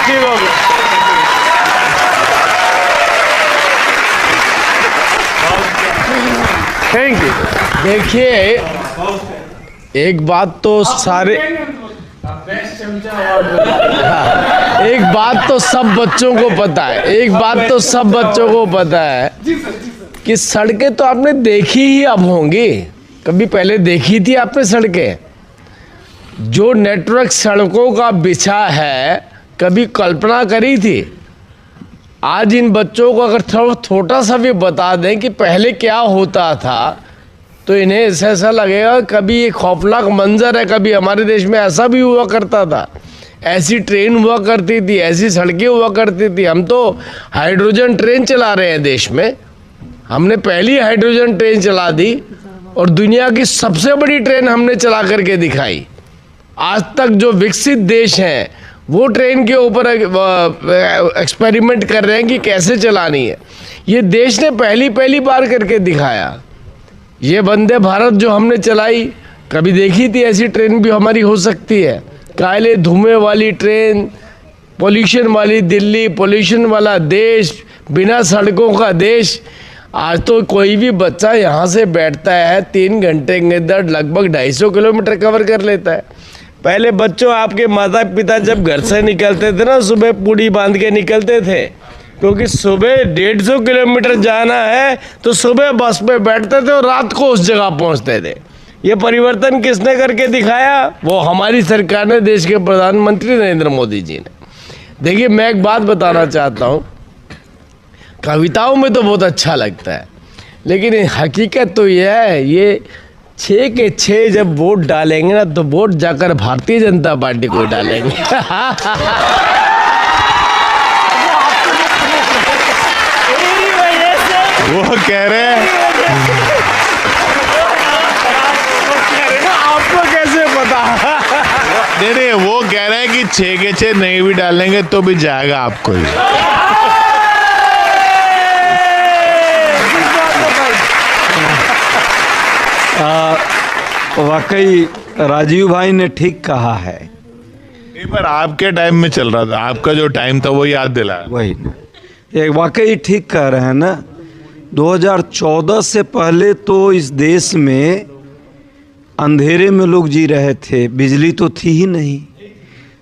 B: ठीक हो गया। Thank you.
E: देखिए, एक बात तो सारे एक बात तो सब बच्चों को पता है, एक बात तो सब बच्चों को पता है कि सड़कें तो आपने देखी ही अब होंगी, कभी पहले देखी थी आपने सड़कें? जो नेटवर्क सड़कों का बिछा है, कभी कल्पना करी थी? आज इन बच्चों को अगर थोड़ा छोटा सा भी बता दें कि पहले क्या होता था, तो इन्हें ऐसा लगेगा कभी ये खौफनाक मंजर है, कभी हमारे देश में ऐसा भी हुआ करता था, ऐसी ट्रेन हुआ करती थी, ऐसी सड़कें हुआ करती थी। हम तो हाइड्रोजन ट्रेन चला रहे हैं देश में, हमने पहली हाइड्रोजन ट्रेन चला दी और दुनिया की सबसे बड़ी ट्रेन हमने चला करके दिखाई। आज तक जो विकसित देश हैं वो ट्रेन के ऊपर एक्सपेरिमेंट कर रहे हैं कि कैसे चलानी है। ये देश ने पहली बार करके दिखाया। ये वंदे भारत जो हमने चलाई, कभी देखी थी ऐसी ट्रेन भी हमारी हो सकती है? काले धुएं वाली ट्रेन, पोल्यूशन वाली दिल्ली, पोल्यूशन वाला देश, बिना सड़कों का देश। आज तो कोई भी बच्चा यहाँ से बैठता है 3 घंटे के अंदर लगभग 250 किलोमीटर कवर कर लेता है। पहले बच्चों, आपके माता पिता जब घर से निकलते थे ना, सुबह पूड़ी बांध के निकलते थे, क्योंकि सुबह 150 किलोमीटर जाना है तो सुबह बस पे बैठते थे और रात को उस जगह पहुंचते थे। ये परिवर्तन किसने करके दिखाया? वो हमारी सरकार ने, देश के प्रधानमंत्री नरेंद्र मोदी जी ने। देखिए, मैं एक बात बताना चाहता हूँ, कविताओं में तो बहुत अच्छा लगता है, लेकिन हकीकत तो यह है, ये 6 के 6 जब वोट डालेंगे ना, तो वोट जाकर भारतीय जनता पार्टी को डालेंगे।
A: वो कह रहे हैं,
E: आपको कैसे पता?
A: नहीं, वो कह रहे हैं कि 6 के 6 नहीं भी डालेंगे तो भी जाएगा आपको ही।
C: वाकई राजीव भाई ने ठीक कहा है।
A: नहीं, पर आपके टाइम में चल रहा था, आपका जो टाइम था वो याद दिलाया।
C: वही ना, ये वाकई ठीक कह रहे हैं ना। 2014 से पहले तो इस देश में अंधेरे में लोग जी रहे थे, बिजली तो थी ही नहीं,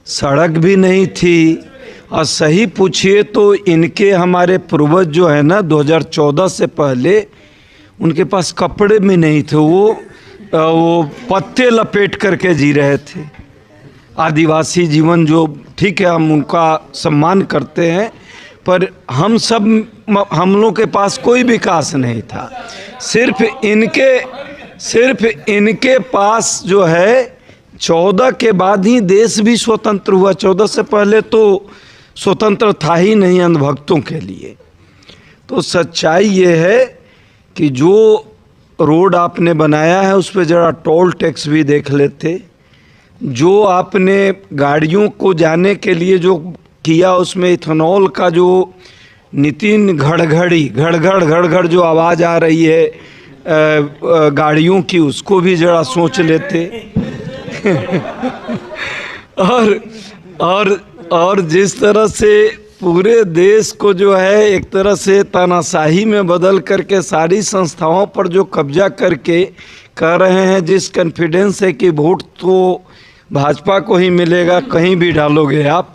C: सड़क भी नहीं थी, और सही पूछिए तो इनके हमारे पूर्वज जो है ना, 2014 से पहले उनके पास कपड़े भी नहीं थे, वो पत्ते लपेट करके जी रहे थे। आदिवासी जीवन जो, ठीक है, हम उनका सम्मान करते हैं, पर हम लोग के पास कोई विकास नहीं था। सिर्फ इनके पास जो है 14 के बाद ही देश भी स्वतंत्र हुआ। 14 से पहले तो स्वतंत्र था ही नहीं अंधभक्तों के लिए। तो सच्चाई ये है कि जो रोड आपने बनाया है उस पर ज़रा टोल टैक्स भी देख लेते। जो आपने गाड़ियों को जाने के लिए जो किया, उसमें इथेनॉल का जो नितिन घड़ जो आवाज़ आ रही है गाड़ियों की, उसको भी ज़रा सोच लेते। और जिस तरह से पूरे देश को जो है एक तरह से तानाशाही में बदल करके सारी संस्थाओं पर जो कब्जा करके कह रहे हैं, जिस कॉन्फिडेंस है कि वोट तो भाजपा को ही मिलेगा, कहीं भी डालोगे आप,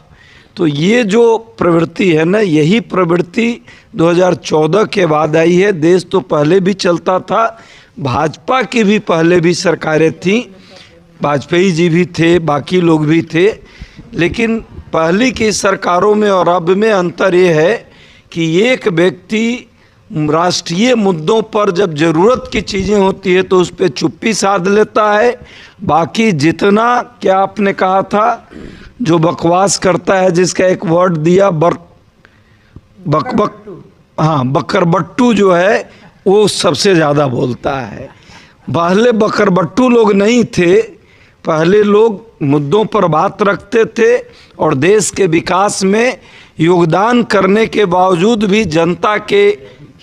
C: तो ये जो प्रवृत्ति है ना, यही प्रवृत्ति 2014 के बाद आई है। देश तो पहले भी चलता था, भाजपा की भी पहले भी सरकारें थीं, वाजपेयी जी भी थे, बाकी लोग भी थे, लेकिन पहली की सरकारों में और अब में अंतर ये है कि एक व्यक्ति राष्ट्रीय मुद्दों पर जब जरूरत की चीजें होती है तो उस पर चुप्पी साध लेता है। बाकी जितना, क्या आपने कहा था, जो बकवास करता है, जिसका एक वर्ड दिया बकरबट्टू जो है, वो सबसे ज्यादा बोलता है। पहले बकरबट्टू लोग नहीं थे, पहले लोग मुद्दों पर बात रखते थे और देश के विकास में योगदान करने के बावजूद भी जनता के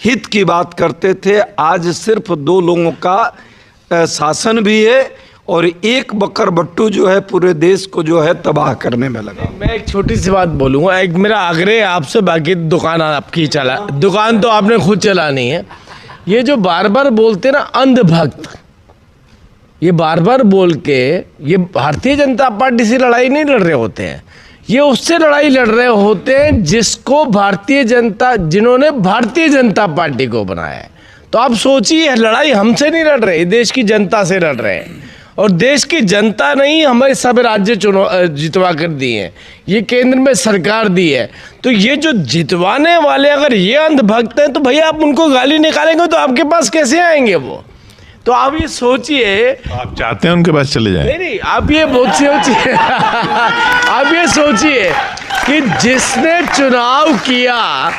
C: हित की बात करते थे। आज सिर्फ 2 लोगों का शासन भी है और एक बकरबट्टू जो है पूरे देश को जो है तबाह करने में लगा।
E: मैं एक छोटी सी बात बोलूँगा, एक मेरा आग्रह है आपसे, बाकी दुकान आपकी चला, दुकान तो आपने खुद चलानी है। ये जो बार बार बोलते हैं ना अंधभक्त, ये बार बार बोल के ये भारतीय जनता पार्टी से लड़ाई नहीं लड़ रहे होते हैं, ये उससे लड़ाई लड़ रहे होते हैं जिन्होंने भारतीय जनता पार्टी को बनाया है। तो आप सोचिए, लड़ाई हमसे नहीं लड़ रहे, देश की जनता से लड़ रहे हैं। और देश की जनता नहीं हमें सब राज्य जितवा कर दिए हैं, ये केंद्र में सरकार दी है। तो ये जो जितवाने वाले अगर ये अंधभक्त हैं तो भैया आप उनको गाली निकालेंगे तो आपके पास कैसे आएंगे वो? तो आप ये सोचिए,
A: आप चाहते हैं उनके पास चले जाएं?
E: नहीं, आप ये बहुत सोचिए आप ये सोचिए कि जिसने चुनाव किया,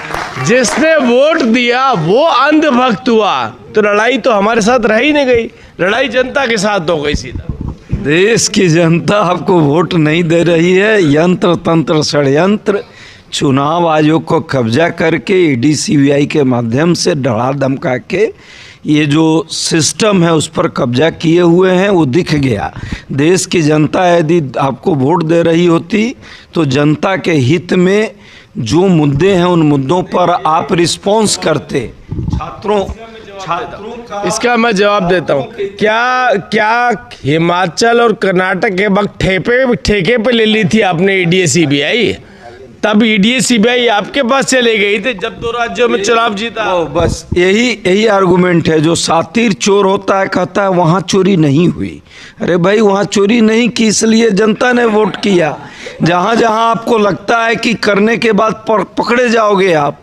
E: जिसने वोट दिया, वो अंधभक्त हुआ, तो लड़ाई तो हमारे साथ रह ही नहीं गई, लड़ाई जनता के साथ हो गई सीधा।
C: देश की जनता आपको वोट नहीं दे रही है, यंत्र तंत्र षड्यंत्र, चुनाव आयोग को कब्जा करके ईडी सीबीआई के माध्यम से डरा धमका के ये जो सिस्टम है उस पर कब्जा किए हुए हैं, वो दिख गया। देश की जनता यदि आपको वोट दे रही होती तो जनता के हित में जो मुद्दे हैं उन मुद्दों पर आप रिस्पॉन्स करते। छात्रों का
E: इसका मैं जवाब देता हूँ। क्या हिमाचल और कर्नाटक के वक्त ठेके पे ले ली थी आपने ईडी सीबीआई? तब ईडी सीबीआई आपके पास चले गई थी जब 2 राज्यों में चुनाव जीता।
C: बस यही आर्गुमेंट है। जो सातिर चोर होता है कहता है वहाँ चोरी नहीं हुई। अरे भाई, वहाँ चोरी नहीं की इसलिए जनता ने वोट किया। जहाँ जहाँ आपको लगता है कि करने के बाद पकड़े जाओगे आप,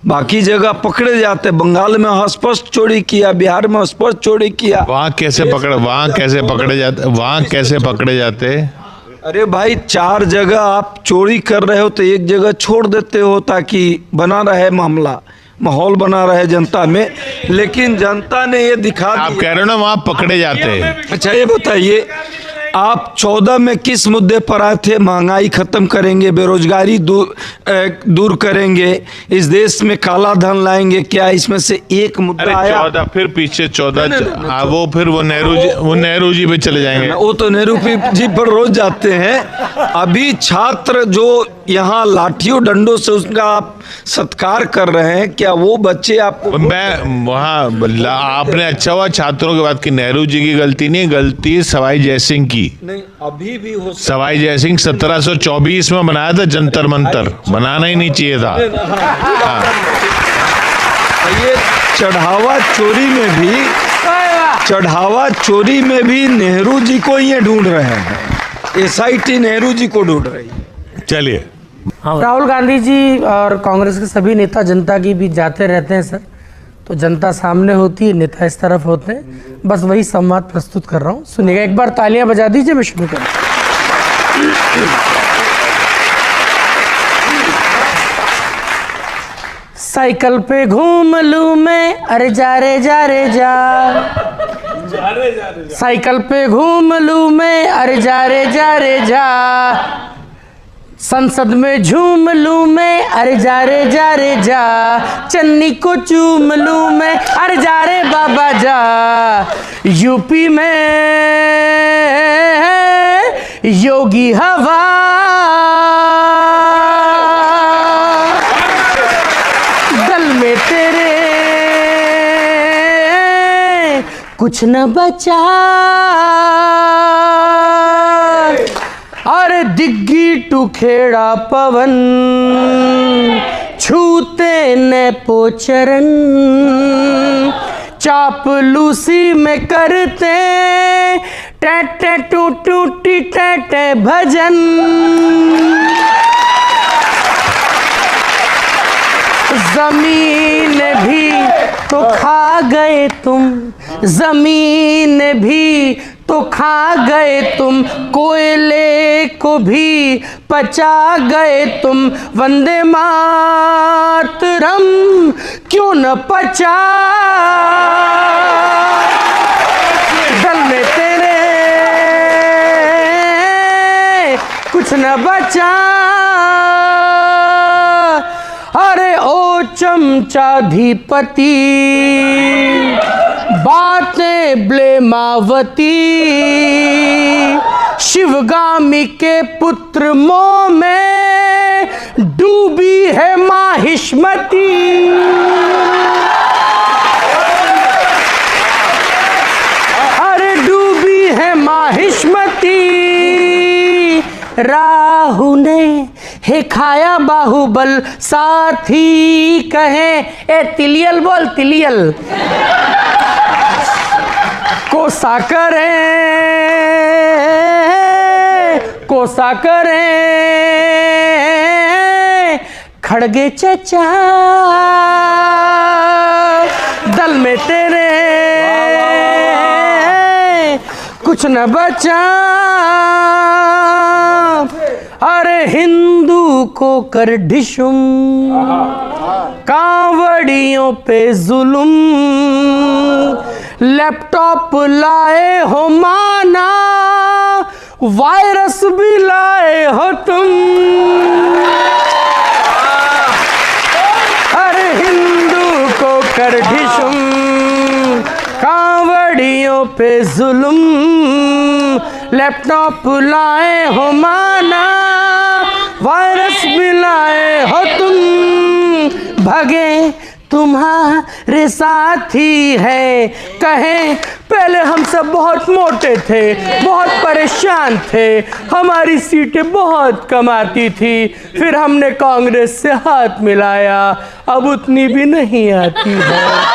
C: बाकी जगह पकड़े जाते। बंगाल में स्पष्ट चोरी किया, बिहार में स्पष्ट चोरी किया।
A: वहाँ कैसे पकड़े जाते?
C: अरे भाई, 4 जगह आप चोरी कर रहे हो तो एक जगह छोड़ देते हो ताकि बना रहे माहौल बना रहे जनता में। लेकिन जनता ने ये दिखा दिया।
A: आप कह रहे हो ना वहाँ पकड़े जाते।
C: अच्छा ये बताइए, आप 14 में किस मुद्दे पर आए थे? महंगाई खत्म करेंगे, बेरोजगारी दूर करेंगे, इस देश में काला धन लाएंगे, क्या इसमें से एक मुद्दा आया?
A: 14 फिर पीछे 14 वो नेहरू जी पे चले जाएंगे।
C: वो तो नेहरू जी पर रोज जाते हैं। अभी छात्र जो यहाँ लाठियों डंडों से उसका आप सत्कार कर रहे हैं, क्या वो बच्चे आपको?
A: मैं वहाँ आपने अच्छा हुआ छात्रों की बात की। नेहरू जी की गलती नहीं, गलती सवाई जयसिंह की।
C: नहीं, अभी भी हो।
A: सवाई जयसिंह 1724 में बनाया था जंतर मंतर, बनाना ही नहीं चाहिए था।
C: ये चढ़ावा चोरी में भी नेहरू जी को ये ढूंढ रहे हैं। एसआईटी नेहरू जी को ढूंढ रही है।
A: चलिए,
H: राहुल गांधी जी और कांग्रेस के सभी नेता जनता के बीच जाते रहते हैं सर, तो जनता सामने होती है, नेता इस तरफ होते हैं। बस वही संवाद प्रस्तुत कर रहा हूँ, सुनिएगा। एक बार तालियां बजा दीजिए, मैं शुरू करूँ। साइकिल पे घूम लूं मैं, अरे जा रे जा रे जा। साइकिल पे घूम लूं मैं, अरे जा रे जा रे जा। संसद में झूम लूं मैं, अरे जा रे जा। चन्नी को चूम लूं मैं, अरे जा रे बाबा जा। यूपी में योगी हवा, दल में तेरे कुछ न बचा। अरे दिग्गी टुखेड़ा पवन, छूते न पोचरन। चापलूसी में करते टैटे टू टूटी टैटे भजन। जमीन भी तो खा गए तुम, जमीन भी तो खा गए तुम, कोयले को भी पचा गए तुम, वंदे मातरम क्यों न पचा दल में तेरे कुछ न बचा। अरे ओ चमचाधिपति बातें ब्लेमावती, शिवगामी के पुत्र मोह में डूबी है माहिष्मती। अरे डूबी है माहिष्मती, राहु ने हे खाया बाहुबल, साथी कहे ए तिलियल बोल तिलियल, कोसा करे खड़गे चचा दल में तेरे कुछ न बचा। अरे हिंदू को कर ढिशुम, कांवड़ियों पे जुल्म, लैपटॉप लाए हो माना, वायरस भी लाए हो तुम। अरे हिंदू को कर ढिशुम, कांवड़ियों पे जुल्म, लैपटॉप लाए हो माना, वायरस भी लाए हो तुम। भगे तुम्हारे साथी है कहें, पहले हम सब बहुत मोटे थे, बहुत परेशान थे, हमारी सीटें बहुत कम आती थी, फिर हमने कांग्रेस से हाथ मिलाया, अब उतनी भी नहीं आती है।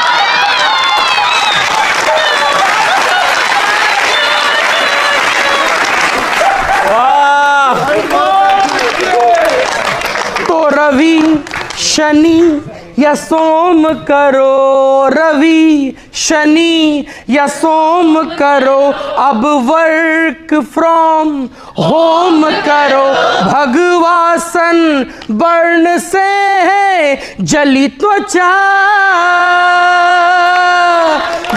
H: तो रवि शनि या सोम करो, रवि शनि या सोम करो, अब वर्क फ्रॉम होम करो, भगवासन वर्ण से है जली त्वचा,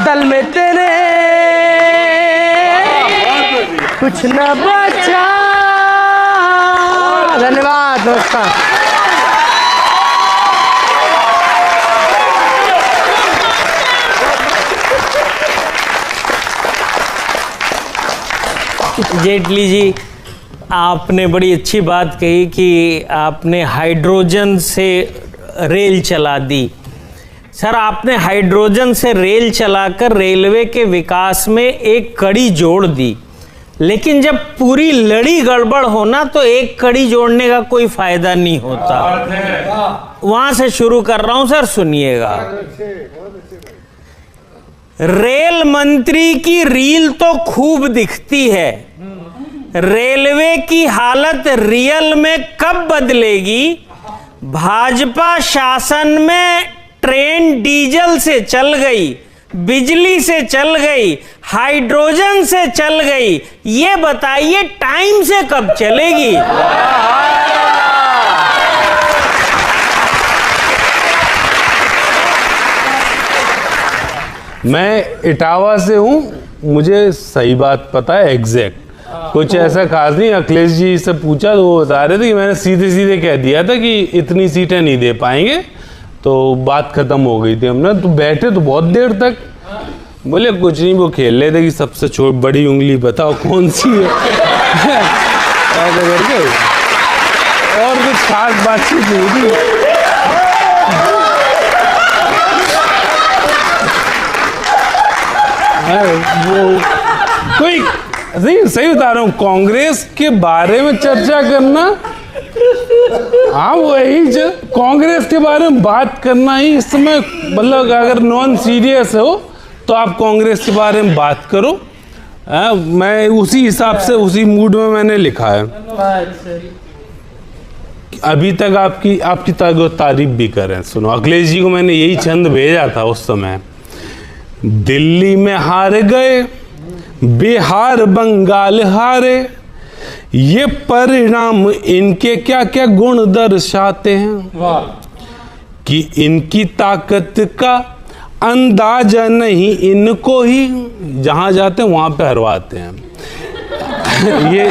H: दल में तेरे कुछ न बचा। धन्यवाद, नमस्कार।
F: जेटली जी, आपने बड़ी अच्छी बात कही कि आपने हाइड्रोजन से रेल चला दी। सर, आपने हाइड्रोजन से रेल चलाकर रेलवे के विकास में एक कड़ी जोड़ दी, लेकिन जब पूरी लड़ी गड़बड़ होना तो एक कड़ी जोड़ने का कोई फायदा नहीं होता। वहां से शुरू कर रहा हूं सर, सुनिएगा। रेल मंत्री की रील तो खूब दिखती है, रेलवे की हालत रियल में कब बदलेगी? भाजपा शासन में ट्रेन डीजल से चल गई, बिजली से चल गई, हाइड्रोजन से चल गई, ये बताइए टाइम से कब चलेगी?
B: मैं इटावा से हूँ, मुझे सही बात पता है, एग्जैक्ट कुछ ऐसा खास नहीं। अखिलेश जी से पूछा तो वो बता रहे थे कि मैंने सीधे सीधे कह दिया था कि इतनी सीटें नहीं दे पाएंगे, तो बात खत्म हो गई थी। हमने तो बैठे तो बहुत देर तक, बोले कुछ नहीं, वो खेल रहे थे कि सबसे बड़ी उंगली बताओ कौन सी है। ऐसा करके और कुछ खास बातचीत नहीं थी। वो कोई सही बता रहा हूँ, कांग्रेस के बारे में चर्चा करना, हाँ वही कांग्रेस के बारे में बात करना ही इस समय, मतलब अगर नॉन सीरियस हो तो आप कांग्रेस के बारे में बात करो। मैं उसी हिसाब से, उसी मूड में मैंने लिखा है। अभी तक आपकी तारीफ भी कर रहे हैं। सुनो, अखिलेश जी को मैंने यही छंद भेजा था उस समय। दिल्ली में हार गए, बिहार बंगाल हारे, ये परिणाम इनके क्या क्या गुण दर्शाते हैं कि इनकी ताकत का अंदाजा नहीं इनको ही जहां जाते हैं वहां पे हरवाते हैं। ये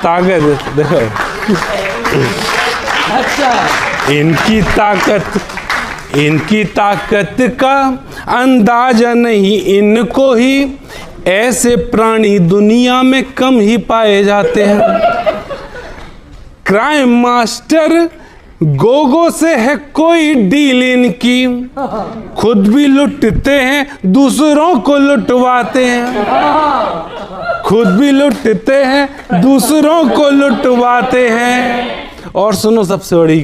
B: ताकत देखो, इनकी ताकत का अंदाजा नहीं इनको ही, ऐसे प्राणी दुनिया में कम ही पाए जाते हैं। क्राइम मास्टर गोगो से है कोई डील इनकी, खुद भी लुटते हैं दूसरों को लुटवाते हैं, खुद भी लुटते हैं दूसरों को लुटवाते हैं। और सुनो सबसे बड़ी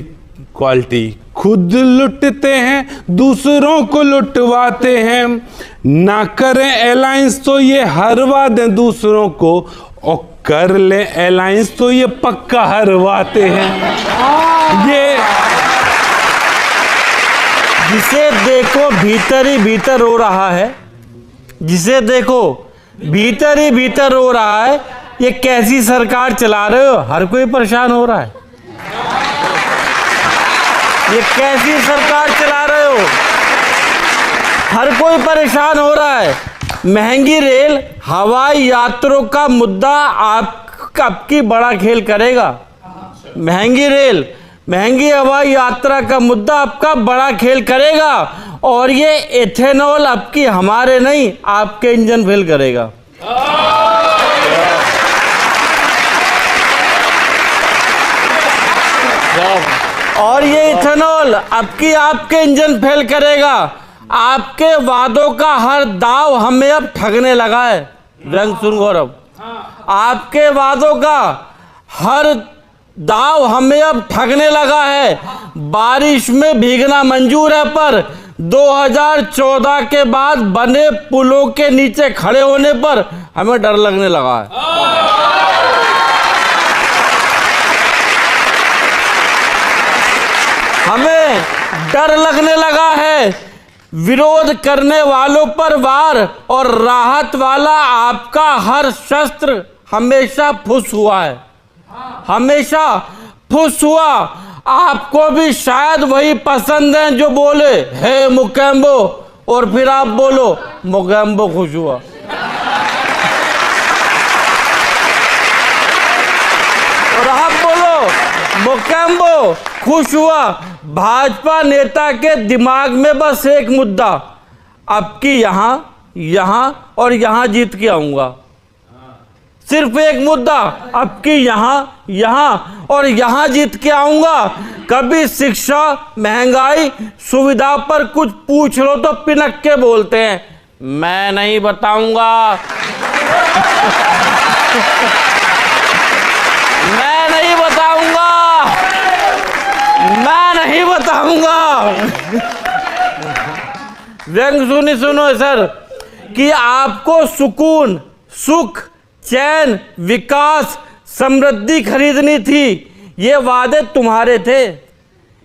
B: क्वालिटी, खुद लुटते हैं दूसरों को लुटवाते हैं, ना करें अलायंस तो ये हरवा दें दूसरों को, और कर ले अलायंस तो ये पक्का हरवाते हैं। ये
G: जिसे देखो भीतर ही भीतर रो रहा है, जिसे देखो भीतर ही भीतर रो रहा है, ये कैसी सरकार चला रहे हो? हर कोई परेशान हो रहा है। ये कैसी सरकार चला रहे हो? हर कोई परेशान हो रहा है। महंगी रेल, हवाई यात्रियों का मुद्दा आपकी बड़ा खेल करेगा। महंगी रेल, महंगी हवाई यात्रा का मुद्दा आपका बड़ा खेल करेगा, और ये एथेनॉल आपकी हमारे नहीं आपके इंजन फेल करेगा। और ये इथेनॉल आपके इंजन फेल करेगा। आपके वादों का हर दाव हमें अब ठगने लगा है। रंग सुन गौरव, आपके वादों का हर दाव हमें अब ठगने लगा है। बारिश में भीगना मंजूर है, पर 2014 के बाद बने पुलों के नीचे खड़े होने पर हमें डर लगने लगा है। हमें डर लगने लगा है। विरोध करने वालों पर वार और राहत वाला आपका हर शस्त्र हमेशा फुस हुआ है, हमेशा फुस हुआ। आपको भी शायद वही पसंद है जो बोले हे मुकेम्बो, और फिर आप बोलो मुकेम्बो खुश हुआ। और आप बोलो मुकेम्बो खुश हुआ। भाजपा नेता के दिमाग में बस एक मुद्दा, अब की यहां और यहां जीत के आऊंगा। सिर्फ एक मुद्दा, अब की यहां और यहां जीत के आऊंगा। कभी शिक्षा, महंगाई, सुविधा पर कुछ पूछ लो तो पिनक के बोलते हैं मैं नहीं बताऊंगा, मैं नहीं बताऊंगा, मैं नहीं बताऊंगा। व्यंग सुनो सर, कि आपको सुकून, सुख, चैन, विकास, समृद्धि खरीदनी थी। ये वादे तुम्हारे थे,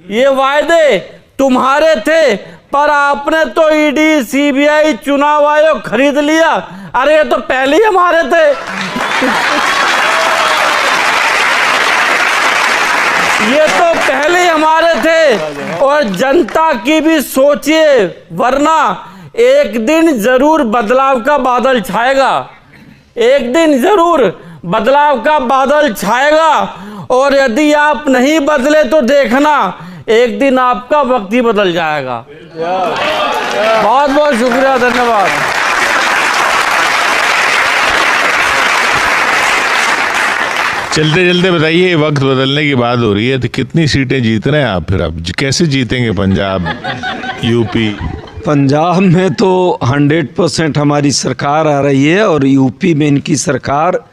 G: ये वादे तुम्हारे थे, पर आपने तो ईडी, सीबीआई, चुनाव आयोग खरीद लिया। अरे ये तो पहले ही हमारे थे। ये तो पहले ही हमारे थे। और जनता की भी सोचिए, वरना एक दिन जरूर बदलाव का बादल छाएगा, एक दिन जरूर बदलाव का बादल छाएगा। और यदि आप नहीं बदले तो देखना एक दिन आपका वक्त ही बदल जाएगा। बहुत बहुत शुक्रिया, धन्यवाद।
A: चलते चलते बताइए, वक्त बदलने की बात हो रही है तो कितनी सीटें जीत रहे हैं आप? फिर आप कैसे जीतेंगे पंजाब, यूपी?
C: पंजाब में तो 100% हमारी सरकार आ रही है, और यूपी में इनकी सरकार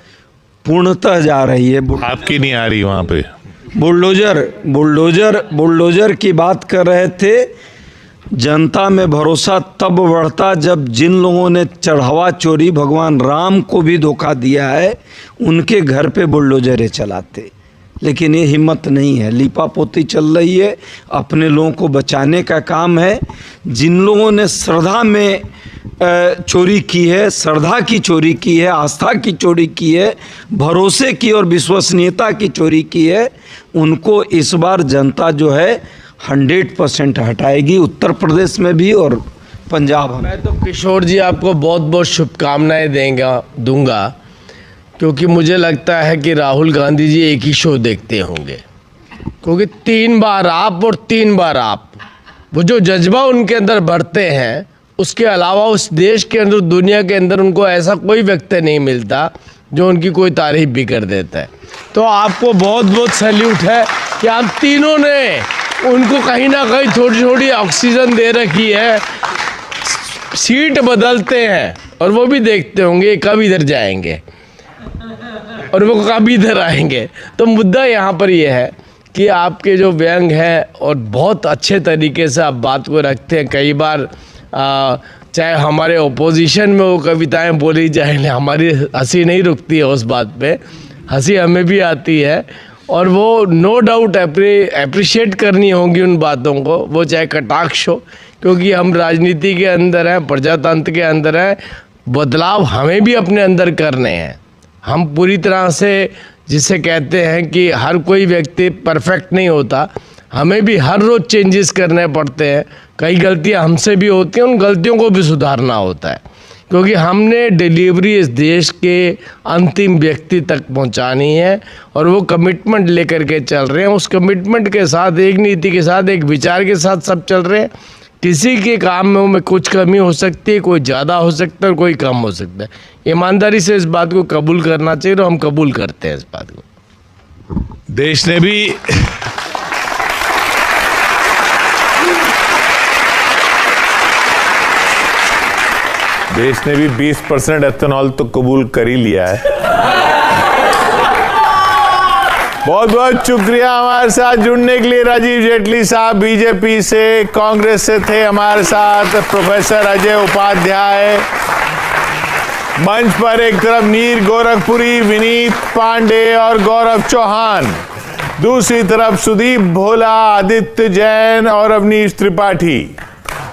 C: पूर्णतः जा रही है।
A: आपकी नहीं आ रही वहाँ पे?
C: बुलडोजर की बात कर रहे थे। जनता में भरोसा तब बढ़ता जब जिन लोगों ने चढ़ावा चोरी भगवान राम को भी धोखा दिया है, उनके घर पे बुलडोजरें चलाते। लेकिन ये हिम्मत नहीं है, लीपापोती चल रही है, अपने लोगों को बचाने का काम है। जिन लोगों ने श्रद्धा में चोरी की है, श्रद्धा की चोरी की है, आस्था की चोरी की है, भरोसे की और विश्वसनीयता की चोरी की है, उनको इस बार जनता जो है 100% हटाएगी, उत्तर प्रदेश में भी और पंजाब में।
E: मैं तो किशोर जी आपको बहुत बहुत शुभकामनाएं दूंगा, क्योंकि मुझे लगता है कि राहुल गांधी जी एक ही शो देखते होंगे, क्योंकि 3 बार आप और 3 बार आप, वो जो जज्बा उनके अंदर भरते हैं, उसके अलावा उस देश के अंदर, दुनिया के अंदर उनको ऐसा कोई व्यक्ति नहीं मिलता जो उनकी कोई तारीफ भी कर देता है। तो आपको बहुत बहुत सैल्यूट है कि आप तीनों ने उनको कहीं ना कहीं थोड़ी थोड़ी ऑक्सीजन दे रखी है। सीट बदलते हैं और वो भी देखते होंगे कब इधर जाएंगे और वो कब इधर आएंगे। तो मुद्दा यहाँ पर ये है कि आपके जो व्यंग है और बहुत अच्छे तरीके से आप बात को रखते हैं। कई बार चाहे हमारे ओपोजिशन में वो कविताएं बोली जाए, हमारी हंसी नहीं रुकती है उस बात पे, हंसी हमें भी आती है और वो नो डाउट अप्रिशिएट करनी होगी उन बातों को, वो चाहे कटाक्ष हो, क्योंकि हम राजनीति के अंदर हैं, प्रजातंत्र के अंदर हैं। बदलाव हमें भी अपने अंदर करने हैं। हम पूरी तरह से, जिसे कहते हैं कि हर कोई व्यक्ति परफेक्ट नहीं होता, हमें भी हर रोज़ चेंजेस करने पड़ते हैं। कई गलतियां हमसे भी होती हैं, उन गलतियों को भी सुधारना होता है, क्योंकि हमने डिलीवरी इस देश के अंतिम व्यक्ति तक पहुंचानी है और वो कमिटमेंट लेकर के चल रहे हैं। उस कमिटमेंट के साथ, एक नीति के साथ, एक विचार के साथ सब चल रहे हैं। किसी के काम में कुछ कमी हो सकती है, कोई ज़्यादा हो सकता है और कोई कम हो सकता है। ईमानदारी से इस बात को कबूल करना चाहिए और हम कबूल करते हैं इस बात को।
A: देश ने भी देश ने भी 20% एथेनॉल तो कबूल कर ही लिया है। बहुत बहुत शुक्रिया हमारे साथ जुड़ने के लिए राजीव जेटली साहब, बीजेपी से, कांग्रेस से थे हमारे साथ प्रोफेसर अजय उपाध्याय। मंच पर एक तरफ नीर गोरखपुरी, विनीत पांडे और गौरव चौहान, दूसरी तरफ सुदीप भोला, आदित्य जैन और अवनीश त्रिपाठी।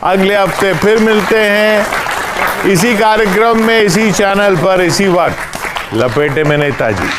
A: अगले हफ्ते फिर मिलते हैं इसी कार्यक्रम में, इसी चैनल पर, इसी वक्त। लपेटे में नेताजी।